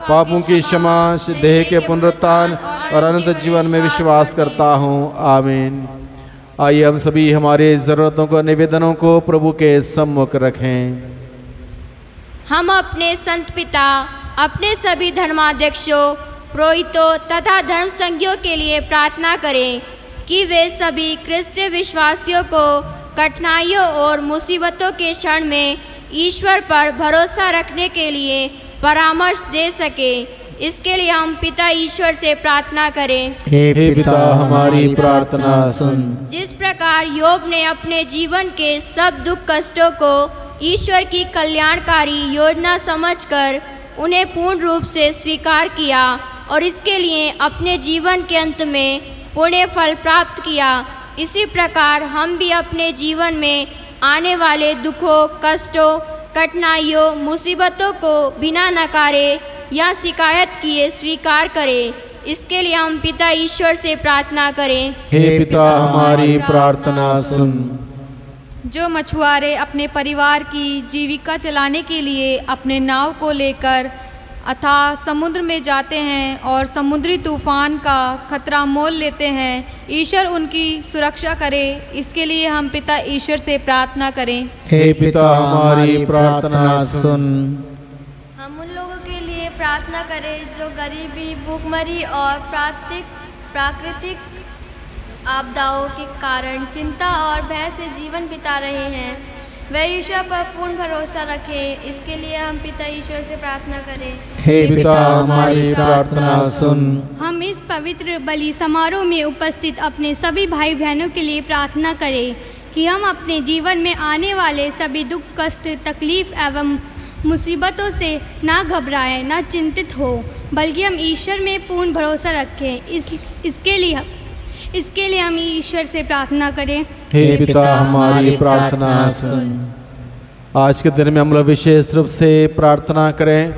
पापों की क्षमा, देह के पुनरुत्थान और अनंत जीवन में विश्वास करता हूँ। आमीन। आइए हम सभी हमारे ज़रूरतों को, निवेदनों को प्रभु के सम्मुख रखें। हम अपने संत पिता, अपने सभी धर्माध्यक्षों, पुरोहितों तथा धर्म संघियों के लिए प्रार्थना करें कि वे सभी क्रिस्तीय विश्वासियों को कठिनाइयों और मुसीबतों के क्षण में ईश्वर पर भरोसा रखने के लिए परामर्श दे सके। इसके लिए हम पिता ईश्वर से प्रार्थना करें। हे पिता, हमारी प्रार्थना सुन। जिस प्रकार योब ने अपने जीवन के सब दुख कष्टों को ईश्वर की कल्याणकारी योजना समझकर उन्हें पूर्ण रूप से स्वीकार किया और इसके लिए अपने जीवन के अंत में पुण्य फल प्राप्त किया, इसी प्रकार हम भी अपने जीवन में आने वाले दुखों, कष्टों, कठिनाइयों, मुसीबतों को बिना नकारे या शिकायत किए स्वीकार करें। इसके लिए हम पिता ईश्वर से प्रार्थना करें। हे पिता, हमारी प्रार्थना सुन। जो मछुआरे अपने परिवार की जीविका चलाने के लिए अपने नाव को लेकर अथाह समुद्र में जाते हैं और समुद्री तूफान का खतरा मोल लेते हैं, ईश्वर उनकी सुरक्षा करे। इसके लिए हम पिता ईश्वर से प्रार्थना करें। हे पिता, हमारी प्रार्थना सुन। हम उन लोगों के लिए प्रार्थना करें जो गरीबी, भूखमरी और प्राकृतिक आपदाओं के कारण चिंता और भय से जीवन बिता रहे हैं, वे ईश्वर पर पूर्ण भरोसा रखें। इसके लिए हम पिता ईश्वर से प्रार्थना करें। हे पिता, हमारी प्रार्थना सुन। हम इस पवित्र बलि समारोह में उपस्थित अपने सभी भाई बहनों के लिए प्रार्थना करें कि हम अपने जीवन में आने वाले सभी दुख, कष्ट, तकलीफ एवं मुसीबतों से ना घबराएं, ना चिंतित हो, बल्कि हम ईश्वर में पूर्ण भरोसा रखें। इसके लिए हम ईश्वर से प्रार्थना करें। हे पिता, हमारी प्रार्थना सुन। आज के दिन में हम लोग विशेष रूप से प्रार्थना करें।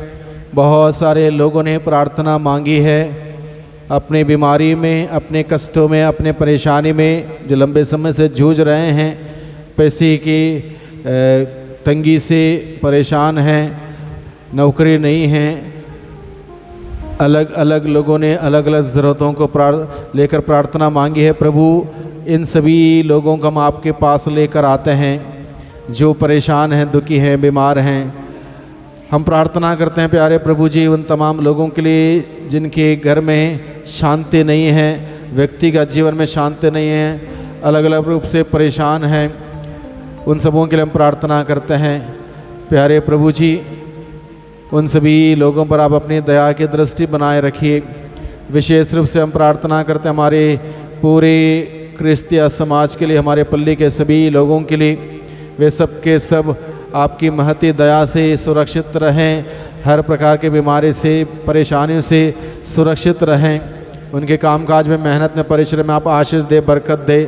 बहुत सारे लोगों ने प्रार्थना मांगी है अपनी बीमारी में, अपने कष्टों में, अपने परेशानी में, जो लंबे समय से जूझ रहे हैं, पैसे की तंगी से परेशान हैं, नौकरी नहीं है। अलग अलग लोगों ने अलग अलग ज़रूरतों को लेकर प्रार्थना मांगी है। प्रभु, इन सभी लोगों को हम आपके पास लेकर आते हैं जो परेशान हैं, दुखी हैं, बीमार हैं। हम प्रार्थना करते हैं प्यारे प्रभु जी उन तमाम लोगों के लिए जिनके घर में शांति नहीं है, व्यक्तिगत जीवन में शांति नहीं है, अलग अलग रूप से परेशान हैं, उन सबों के लिए हम प्रार्थना करते हैं। प्यारे प्रभु जी, उन सभी लोगों पर आप अपनी दया की दृष्टि बनाए रखिए। विशेष रूप से हम प्रार्थना करते हैं हमारे पूरे क्रिस्तीय समाज के लिए, हमारे पल्ली के सभी लोगों के लिए, वे सब के सब आपकी महती दया से सुरक्षित रहें, हर प्रकार के बीमारी से, परेशानियों से सुरक्षित रहें। उनके कामकाज में, मेहनत में, परिश्रम में आप आशीष दे, बरकत दे।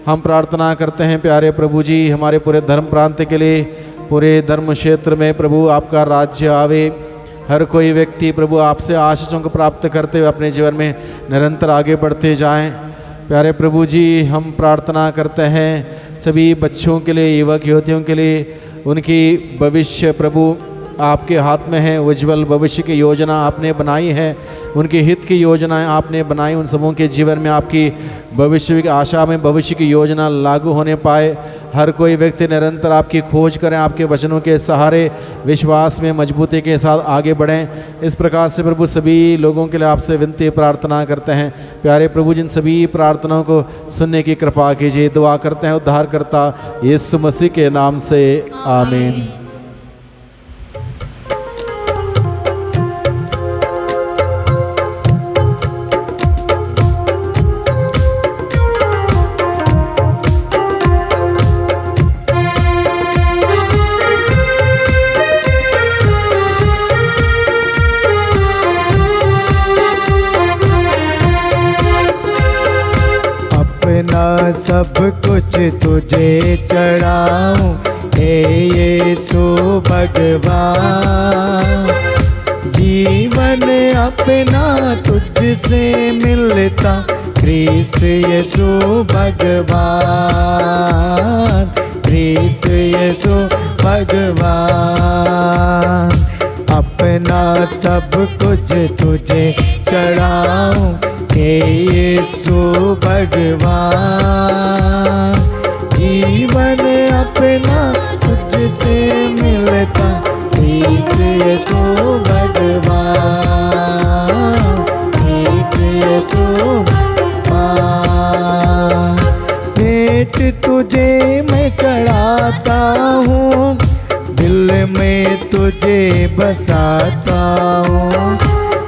हम प्रार्थना करते हैं प्यारे प्रभु जी, हमारे पूरे धर्म प्रांत के लिए, पूरे धर्म क्षेत्र में प्रभु आपका राज्य आवे। हर कोई व्यक्ति प्रभु आपसे आशीषों को प्राप्त करते हुए अपने जीवन में निरंतर आगे बढ़ते जाएं। प्यारे प्रभु जी, हम प्रार्थना करते हैं सभी बच्चों के लिए, युवक युवतियों के लिए, उनकी भविष्य प्रभु आपके हाथ में है। उज्जवल भविष्य की योजना आपने बनाई है, उनके हित की योजनाएं आपने बनाई। उन सबों के जीवन में आपकी भविष्य की आशा में भविष्य की योजना लागू होने पाए। हर कोई व्यक्ति निरंतर आपकी खोज करें, आपके वचनों के सहारे विश्वास में मजबूती के साथ आगे बढ़ें। इस प्रकार से प्रभु सभी लोगों के लिए आपसे विनती प्रार्थना करते हैं। प्यारे प्रभु, जिन सभी प्रार्थनाओं को सुनने की कृपा कीजिए। दुआ करते हैं उद्धारकर्ता यीशु मसीह के नाम से, आमीन। अपना सब कुछ तुझे चढ़ाऊं, हे यीशु भगवान। जीवन अपना तुझसे मिलता, क्रिस्त यीशु भगवान, क्रिस्त यीशु भगवान। अपना सब कुछ तुझे चढ़ाऊं, हे यीशु भगवान। जीवन अपना तुझसे मिलता, क्रिस्त यीशु भगवान, क्रिस्त यीशु भगवान। भेंट तुझे मैं चढ़ाता हूँ, दिल में तुझे बसाता हूँ।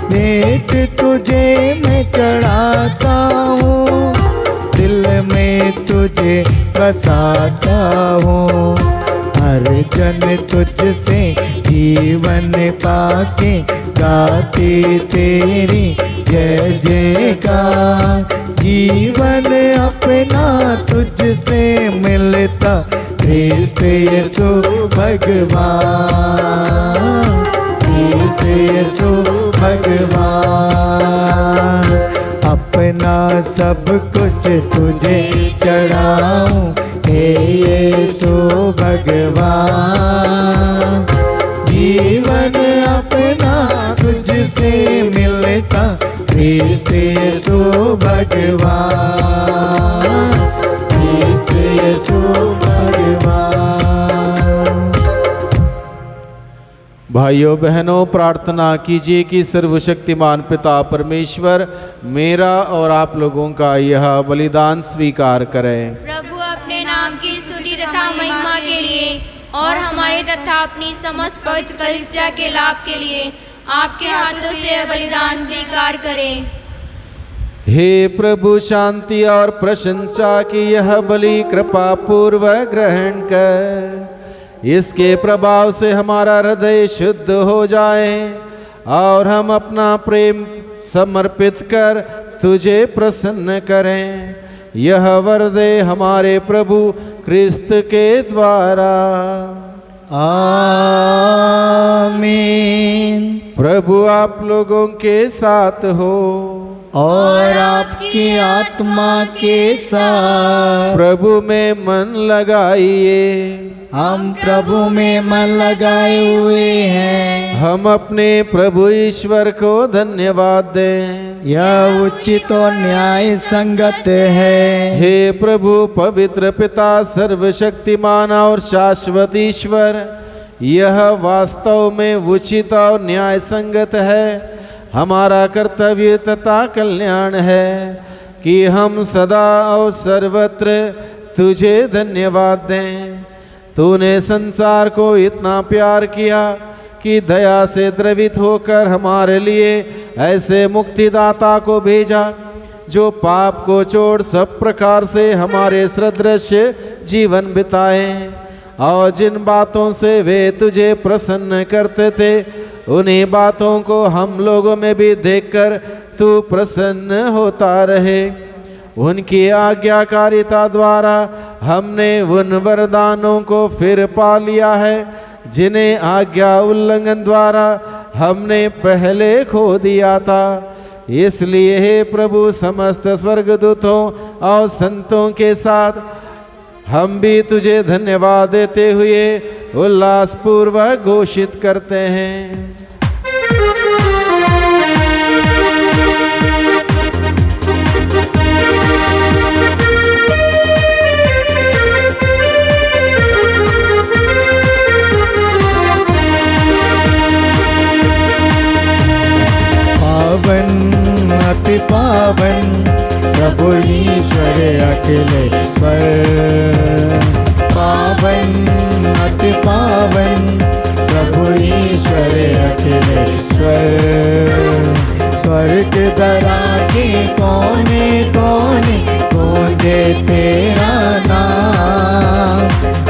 भेंट तुझे मैं चढ़ाता हूँ, दिल में तुझे बसाता हूँ। हर जन तुझसे जीवन पाके गाते तेरी जय जयकार। जीवन अपना तुझसे मिलता, क्रिस्त यीशु भगवान, क्रिस्त यीशु भगवान। अपना सब कुछ तुझे चढ़ाऊं, हे यीशु भगवान। जीवन अपना तुझसे मिलता, क्रिस्त यीशु भगवान, क्रिस्त यीशु भगवान। भाइयों बहनों, प्रार्थना कीजिए कि सर्वशक्तिमान पिता परमेश्वर मेरा और आप लोगों का यह बलिदान स्वीकार करें। प्रभु अपने नाम की स्तुति तथा महिमा के लिए और हमारे तथा अपनी समस्त पवित्र कलीसिया के लाभ के लिए आपके हाथों से यह बलिदान स्वीकार करें। हे प्रभु, शांति और प्रशंसा की यह बलि कृपा पूर्वक ग्रहण कर, इसके प्रभाव से हमारा हृदय शुद्ध हो जाए और हम अपना प्रेम समर्पित कर तुझे प्रसन्न करें। यह वर दे हमारे प्रभु क्रिस्त के द्वारा, आमीन। प्रभु आप लोगों के साथ हो और आपकी आत्मा के साथ। प्रभु में मन लगाइए, हम प्रभु में मन लगाए हुए हैं। हम अपने प्रभु ईश्वर को धन्यवाद दें, यह उचित और न्याय संगत है। हे प्रभु पवित्र पिता सर्वशक्तिमान और शाश्वत ईश्वर, यह वास्तव में उचित और न्याय संगत है। हमारा कर्तव्य तथा कल्याण है कि हम सदा और सर्वत्र तुझे धन्यवाद दें। तूने संसार को इतना प्यार किया कि दया से द्रवित होकर हमारे लिए ऐसे मुक्तिदाता को भेजा, जो पाप को छोड़ सब प्रकार से हमारे सदृश जीवन बिताए और जिन बातों से वे तुझे प्रसन्न करते थे, उन्हीं बातों को हम लोगों में भी देखकर तू प्रसन्न होता रहे। उनकी आज्ञाकारिता द्वारा हमने उन वरदानों को फिर पा लिया है जिन्हें आज्ञा उल्लंघन द्वारा हमने पहले खो दिया था। इसलिए हे प्रभु, समस्त स्वर्गदूतों और संतों के साथ हम भी तुझे धन्यवाद देते हुए उल्लासपूर्वक घोषित करते हैं। पावन अति पावन प्रभु ईश्वर अखिलेश्वर, पावन अति पावन प्रभु ईश्वर अखिलेश्वर। स्वर्ग धरा के कोने कोने गूंजे तेरा नाम,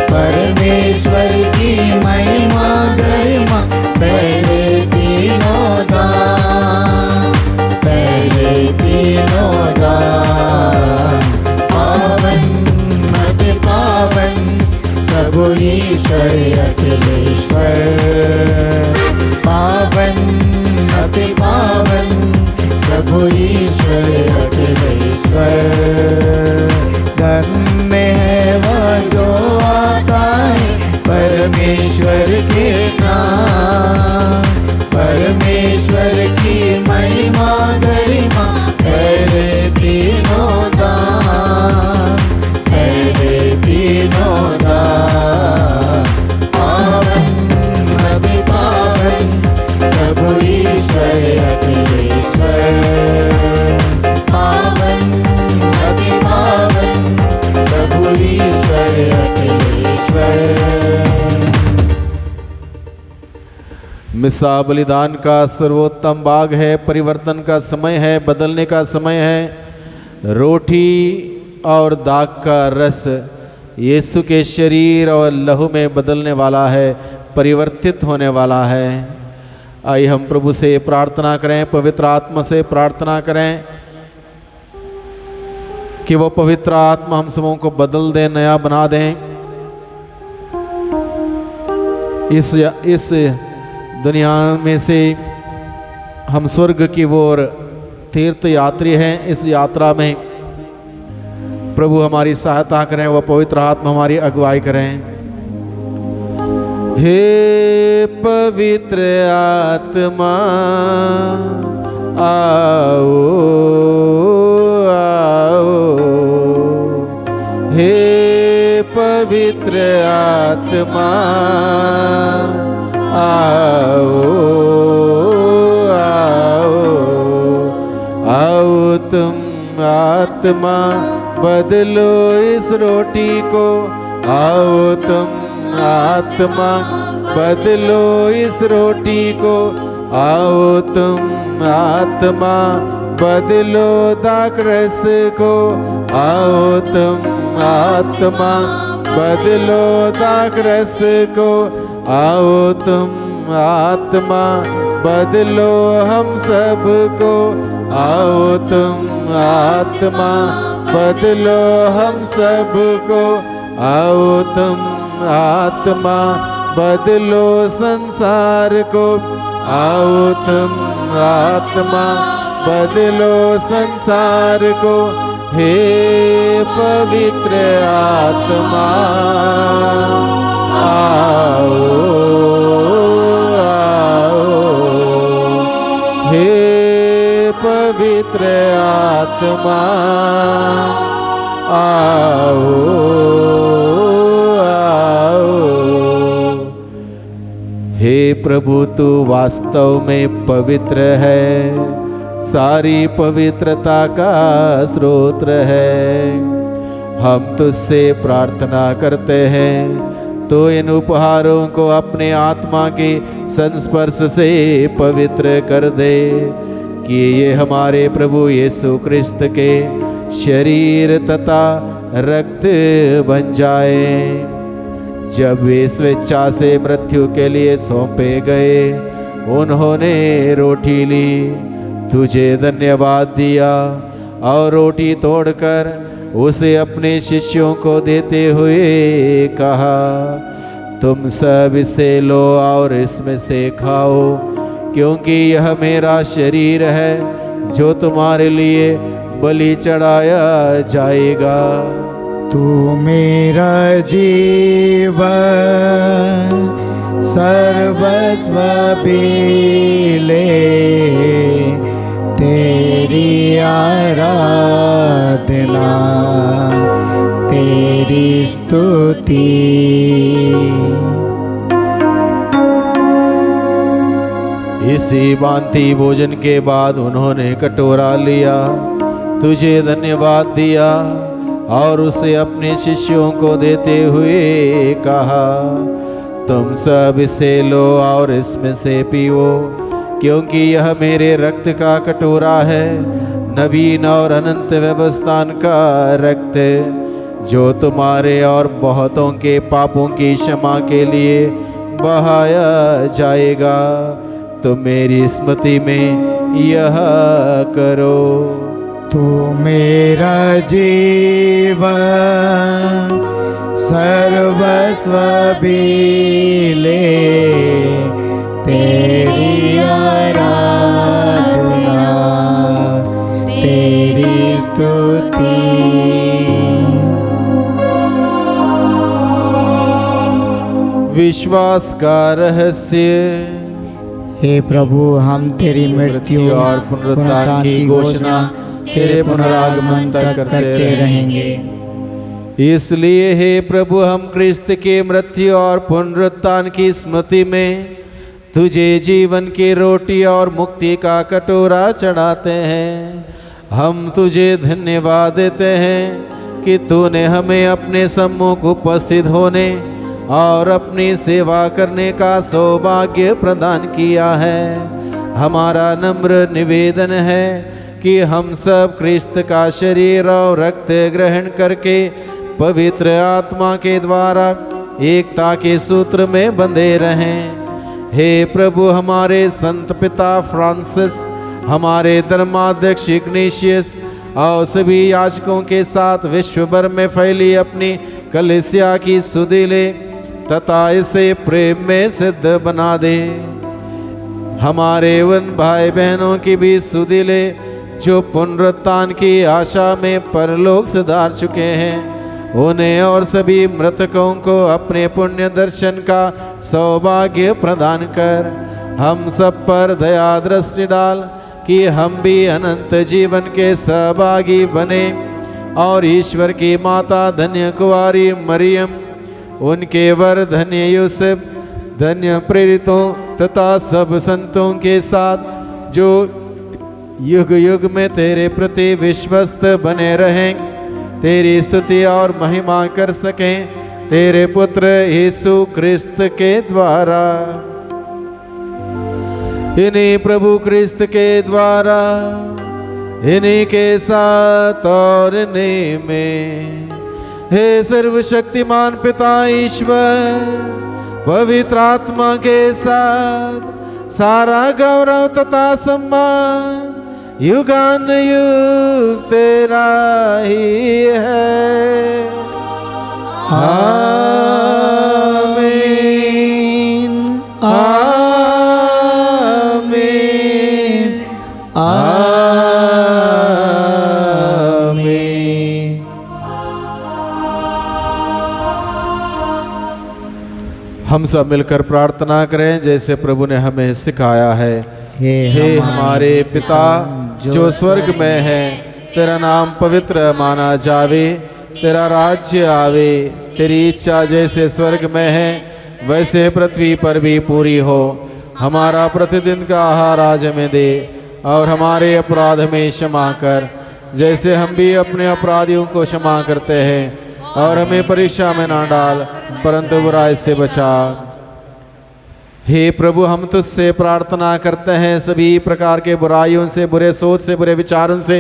परमेश्वर की महिमा गरिमा पहले तीनों दान, पहले तीनों दान। पावन अति पावन प्रभु ईश्वर अखिलेश्वर, पावन अति पावन प्रभु ईश्वर अखिलेश्वर। धन्य है वह जो आता है परमेश्वर के नाम, परमेश्वर की महिमा गरिमा पहले तीनों दान, पहले तीनों दान। पावन अति पावन प्रभु ईश्वर अखिलेश्वर, पावन अति पावन प्रभु ईश्वर अखिलेश्वर। मिसा बलिदान का सर्वोत्तम भाग है, परिवर्तन का समय है, बदलने का समय है। रोटी और दाग का रस यीशु के शरीर और लहू में बदलने वाला है, परिवर्तित होने वाला है। आइए हम प्रभु से प्रार्थना करें, पवित्र आत्मा से प्रार्थना करें कि वो पवित्र आत्मा हम सबों को बदल दे, नया बना दें। इस दुनिया में से हम स्वर्ग की ओर तीर्थ यात्री हैं। इस यात्रा में प्रभु हमारी सहायता करें, वह पवित्र आत्मा हमारी अगुवाई करें। हे पवित्र आत्मा आओ आओ, हे पवित्र आत्मा आओ आओ आओ, तुम आत्मा बदलो इस रोटी को, आओ तुम आत्मा बदलो इस रोटी को, आओ तुम आत्मा बदलो दाखरस को, आओ तुम आत्मा बदलो दाखरस को, आओ तुम आत्मा बदलो हम सब को, आओ तुम आत्मा बदलो हम सब को, आओ तुम आत्मा बदलो संसार को, आओ तुम आत्मा बदलो संसार को। हे पवित्र आत्मा आओ आओ, हे पवित्र आत्मा आओ आओ। हे प्रभु, तू वास्तव में पवित्र है, सारी पवित्रता का स्रोत है। हम तुझसे प्रार्थना करते हैं तो इन उपहारों को अपने आत्मा के संस्पर्श से पवित्र कर दे, कि ये हमारे प्रभु यीशु क्रिस्त के शरीर तथा रक्त बन जाए। जब वे स्वेच्छा से मृत्यु के लिए सौंपे गए, उन्होंने रोटी ली, तुझे धन्यवाद दिया और रोटी तोड़कर उसे अपने शिष्यों को देते हुए कहा, तुम सब इसे लो और इसमें से खाओ, क्योंकि यह मेरा शरीर है जो तुम्हारे लिए बलि चढ़ाया जाएगा। तू मेरा जीवन सर्वस्व भी ले, तेरी आराधना तेरी स्तुति। इसी भांति भोजन के बाद उन्होंने कटोरा लिया, तुझे धन्यवाद दिया और उसे अपने शिष्यों को देते हुए कहा, तुम सब इसे लो और इसमें से पीओ, क्योंकि यह मेरे रक्त का कटोरा है, नवीन और अनंत व्यवस्था का रक्त, जो तुम्हारे और बहुतों के पापों की क्षमा के लिए बहाया जाएगा। तुम मेरी स्मृति में यह करो। तू मेरा जीवन सर्वस्व भी ले, तेरी आराधना तेरी स्तुति। विश्वास का रहस्य। हे प्रभु, हम तेरी मृत्यु और पुनरुत्थान की घोषणा तेरे पुनरागमन तक करते रहेंगे। इसलिए हे प्रभु, हम क्रिस्त के मृत्यु और पुनरुत्थान की स्मृति में तुझे जीवन की रोटी और मुक्ति का कटोरा चढ़ाते हैं। हम तुझे धन्यवाद देते हैं कि तूने हमें अपने सम्मुख उपस्थित होने और अपनी सेवा करने का सौभाग्य प्रदान किया है। हमारा नम्र निवेदन है कि हम सब क्रिस्त का शरीर और रक्त ग्रहण करके पवित्र आत्मा के द्वारा एकता के सूत्र में बंधे रहें। हे प्रभु, हमारे संत पिता फ्रांसिस, हमारे धर्माध्यक्ष इग्नेशियस और सभी याजकों के साथ विश्व भर में फैली अपनी कलीसिया की सुधि ले तथा इसे प्रेम में सिद्ध बना दे। हमारे उन भाई बहनों की भी सुधि ले जो पुनरुत्थान की आशा में परलोक सिधार चुके हैं। उन्हें और सभी मृतकों को अपने पुण्य दर्शन का सौभाग्य प्रदान कर। हम सब पर दया दृष्टि डाल कि हम भी अनंत जीवन के सहभागी बने और ईश्वर की माता धन्य कुंवारी मरियम, उनके वर धन्य यूसुफ, धन्य प्रेरितों तथा सब संतों के साथ जो युग युग में तेरे प्रति विश्वस्त बने रहें, तेरी स्तुति और महिमा कर सकें तेरे पुत्र यीशु क्रिस्त के द्वारा। इन्हीं प्रभु क्रिस्त के द्वारा, इन्हीं के साथ और इन्हीं में, हे सर्वशक्तिमान पिता ईश्वर, पवित्र आत्मा के साथ सारा गौरव तथा सम्मान युगान युग तेरा ही है। आमीन, आमीन, आमीन। हम सब मिलकर प्रार्थना करें जैसे प्रभु ने हमें सिखाया है। हे हमारे पिता जो स्वर्ग में है, तेरा नाम पवित्र माना जावे, तेरा राज्य आवे, तेरी इच्छा जैसे स्वर्ग में है वैसे पृथ्वी पर भी पूरी हो। हमारा प्रतिदिन का आहार आज हमें दे और हमारे अपराध में क्षमा कर जैसे हम भी अपने अपराधियों को क्षमा करते हैं, और हमें परीक्षा में ना डाल परंतु बुराई से बचा। हे प्रभु, हम तुझसे प्रार्थना करते हैं सभी प्रकार के बुराइयों से, बुरे सोच से, बुरे विचारों से,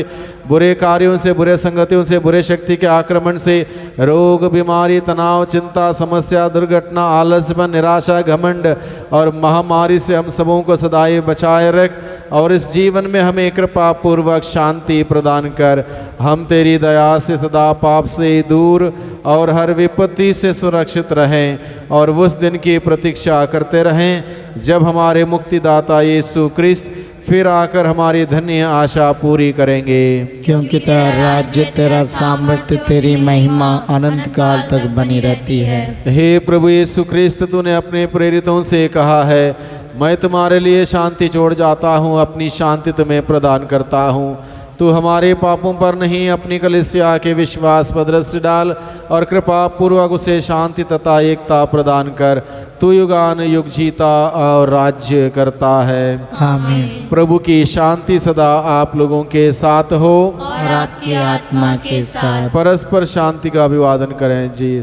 बुरे कार्यों से, बुरे संगतियों से, बुरे शक्ति के आक्रमण से रोग, बीमारी, तनाव, चिंता, समस्या, दुर्घटना, आलस्यपन, निराशा, घमंड और महामारी से हम सबों को सदाई बचाए रख और इस जीवन में हमें कृपा पूर्वक शांति प्रदान कर। हम तेरी दया से सदा पाप से दूर और हर विपत्ति से सुरक्षित रहें और उस दिन की प्रतीक्षा करते रहें जब हमारे मुक्तिदाता यीशु क्रिस्त फिर आकर हमारी धन्य आशा पूरी करेंगे। क्योंकि तेरा राज्य, तेरा सामर्थ्य, तेरी महिमा अनंत काल तक बनी रहती है। हे प्रभु यीशु क्रिस्त, तूने अपने प्रेरितों से कहा है, मैं तुम्हारे लिए शांति छोड़ जाता हूँ, अपनी शांति तुम्हें प्रदान करता हूँ। तू हमारे पापों पर नहीं, अपनी कलीसिया के विश्वास पर दृष्टि डाल और कृपा पूर्वक उसे शांति तथा एकता प्रदान कर। तू युगान युग जीता और राज्य करता है। आमीन। प्रभु की शांति सदा आप लोगों के साथ हो और आपकी आत्मा के साथ। परस्पर शांति का अभिवादन करें जी।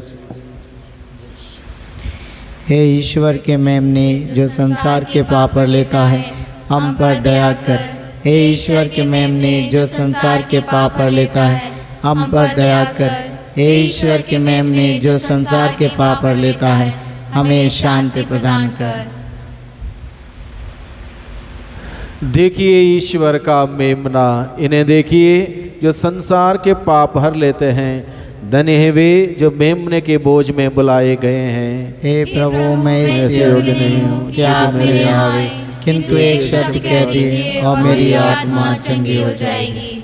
हे ईश्वर के मेमने, जो संसार के पाप पर लेता है, हम पर दया कर। हे ईश्वर के मेमने, जो संसार के पाप पर लेता है, हम पर दया कर। हे ईश्वर के मेमने, जो संसार के पाप पर लेता है, हमें शांति प्रदान कर। देखिए ईश्वर का मेमना, इन्हें देखिए जो संसार के पाप हर लेते हैं। धन्य है वे जो मेमने के बोझ में बुलाए गए हैं। हे प्रभु, मैं इस योग्य नहीं हूँ कि आप मेरे आवे, किंतु एक शब्द कह दीजिए और मेरी आत्मा चंगी हो जाएगी।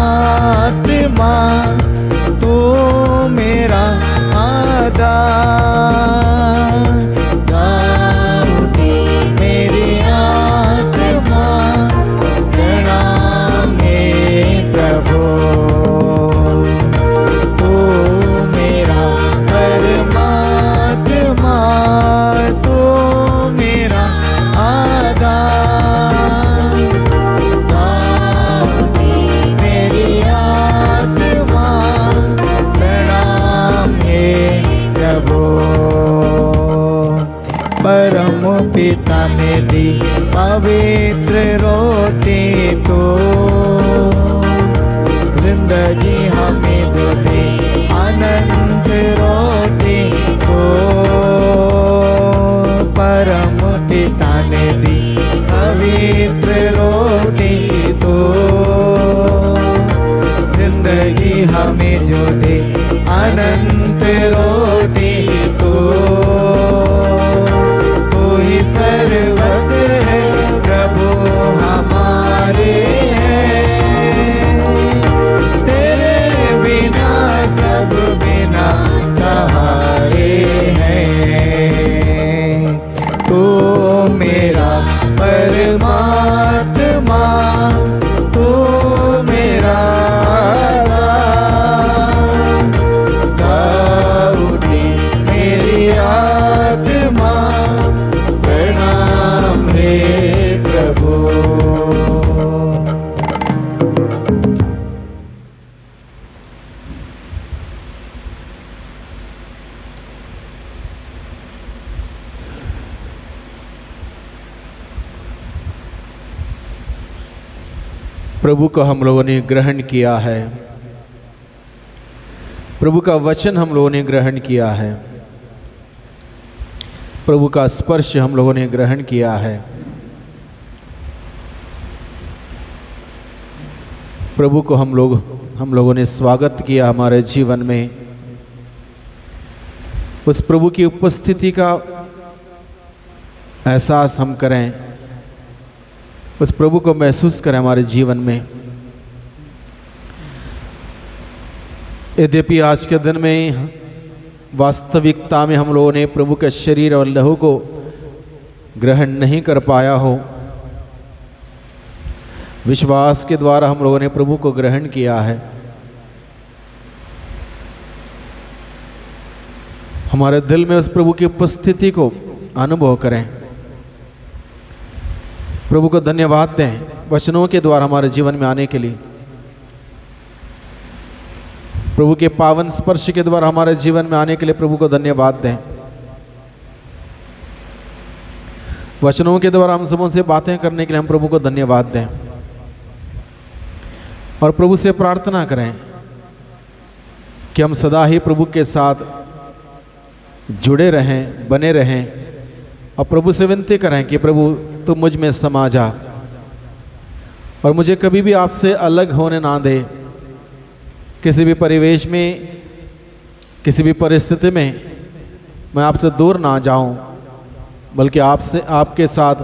परमात्मा, तू मेरा आधार, दाऊदी मेरी आत्मा, प्रणाम हे प्रभु। तू मेरा परमात्मा, तू मेरा आधार, परम पिता ने दी पवित्र रोटी तो, जिंदगी हमें दो दे अनंत रोटी तो। परम पिता ने दी पवित्र रोटी तो, जिंदगी हमें जो दे अनंत रोटी तो। सर्वस्व है प्रभु हमारे हैं, तेरे बिना सब बिना सहारे हैं। तू मेरा परमात्मा, तू मेरा दाऊदी मेरी आत्मा, प्रभु। प्रभु को हम लोगों ने ग्रहण किया है, प्रभु का वचन हम लोगों ने ग्रहण किया है, प्रभु का स्पर्श हम लोगों ने ग्रहण किया है। प्रभु को हम लोगों ने स्वागत किया हमारे जीवन में। उस प्रभु की उपस्थिति का एहसास हम करें, उस प्रभु को महसूस करें हमारे जीवन में। यद्यपि आज के दिन में वास्तविकता में हम लोगों ने प्रभु के शरीर और लहू को ग्रहण नहीं कर पाया हो, विश्वास के द्वारा हम लोगों ने प्रभु को ग्रहण किया है। हमारे दिल में उस प्रभु की उपस्थिति को अनुभव करें। प्रभु को धन्यवाद दें वचनों के द्वारा हमारे जीवन में आने के लिए। प्रभु के पावन स्पर्श के द्वारा हमारे जीवन में आने के लिए प्रभु को धन्यवाद दें। वचनों के द्वारा हम सबों से बातें करने के लिए हम प्रभु को धन्यवाद दें और प्रभु से प्रार्थना करें कि हम सदा ही प्रभु के साथ जुड़े रहें, बने रहें और प्रभु से विनती करें कि प्रभु तू मुझ में समा जा और मुझे कभी भी आपसे अलग होने ना दे। किसी भी परिवेश में, किसी भी परिस्थिति में मैं आपसे दूर ना जाऊं, बल्कि आपसे, आपके साथ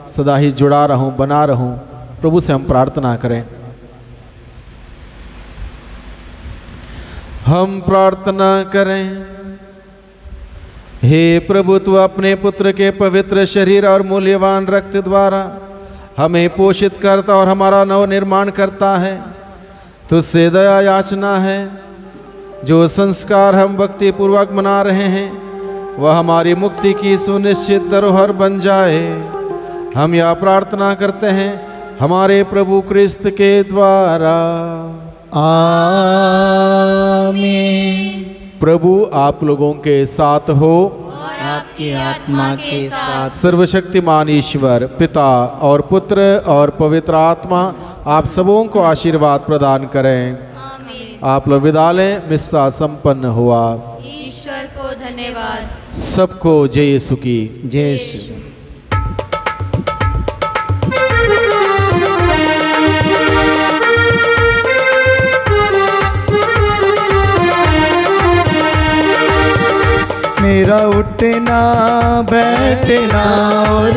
सदा ही जुड़ा रहूं, बना रहूं। प्रभु से हम प्रार्थना करें। हम प्रार्थना करें। हे प्रभु, तू अपने पुत्र के पवित्र शरीर और मूल्यवान रक्त द्वारा हमें पोषित करता और हमारा नव निर्माण करता है। तुझसे दया याचना है, जो संस्कार हम भक्ति पूर्वक मना रहे हैं वह हमारी मुक्ति की सुनिश्चित धरोहर बन जाए। हम यह प्रार्थना करते हैं हमारे प्रभु क्रिस्त के द्वारा। आमीन। प्रभु आप लोगों के साथ हो और आपकी आत्मा के साथ। सर्वशक्तिमान ईश्वर पिता और पुत्र और पवित्र आत्मा आप सबों को आशीर्वाद प्रदान करें। आमीन। आप लोग विदा लें। मिस्सा संपन्न हुआ। ईश्वर को धन्यवाद। सबको जय यीशु की। जय यीशु। मेरा उठना बैठना और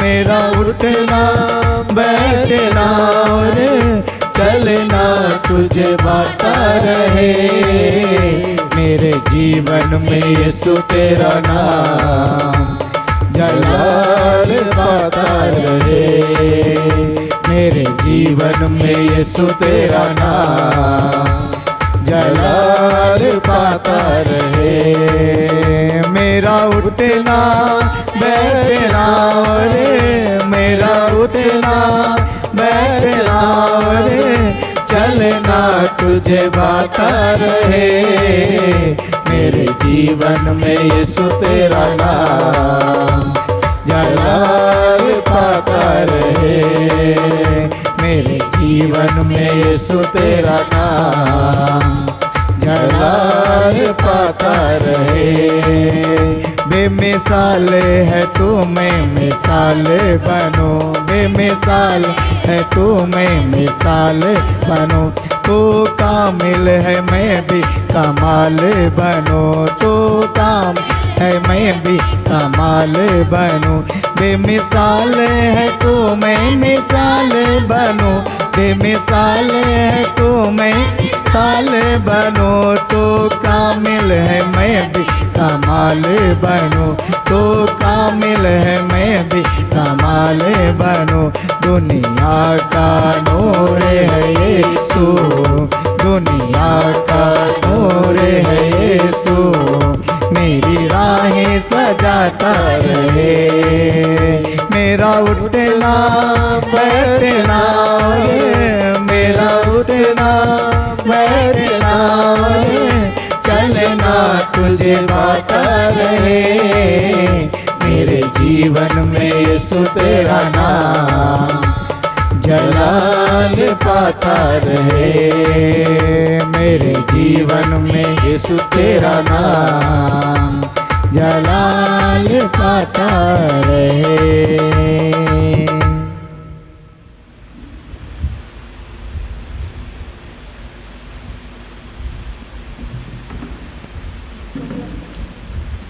मेरा उठना बैठना और चलना तुझे बाता रहे। मेरे जीवन में यीशु तेरा नाम जलाल पाता रहे। मेरे जीवन में यीशु तेरा नाम जलाल पाता रहे। मेरा उठना बैठना और मेरा उठना बैठना और चलना तुझे बाता रहे। मेरे जीवन में यीशु तेरा नाम जलाल पाता रहे। मेरे जीवन में यीशु तेरा नाम जलाल पाता रहे। बेमिसाल है तू, मैं मिसाल बनो। बेमिसाल है तू, मैं मिसाल बनो। तू कामिल है, मैं भी कमाल बनो। तू काम है, मैं भी कमाल बनूं। बेमिसाल है तू, मैं मिसाल बनूं। बेमिसाल है तू, मैं मिसाल बनूं। तो कामिल है, मैं भी कमाल बनूं। तो कामिल है, मैं भी कमाल बनूं। दुनिया का नूर है यीशु, दुनिया का नूर है यीशु। मेरी राहें सजाता रहे। मेरा उठना बैठना मेरा उठना बैठना चलना तुझे बाता रहे। मेरे जीवन में यीशु तेरा नाम जलाल पाता रहे। मेरे जीवन में यीशु तेरा नाम जलाल पाता रहे।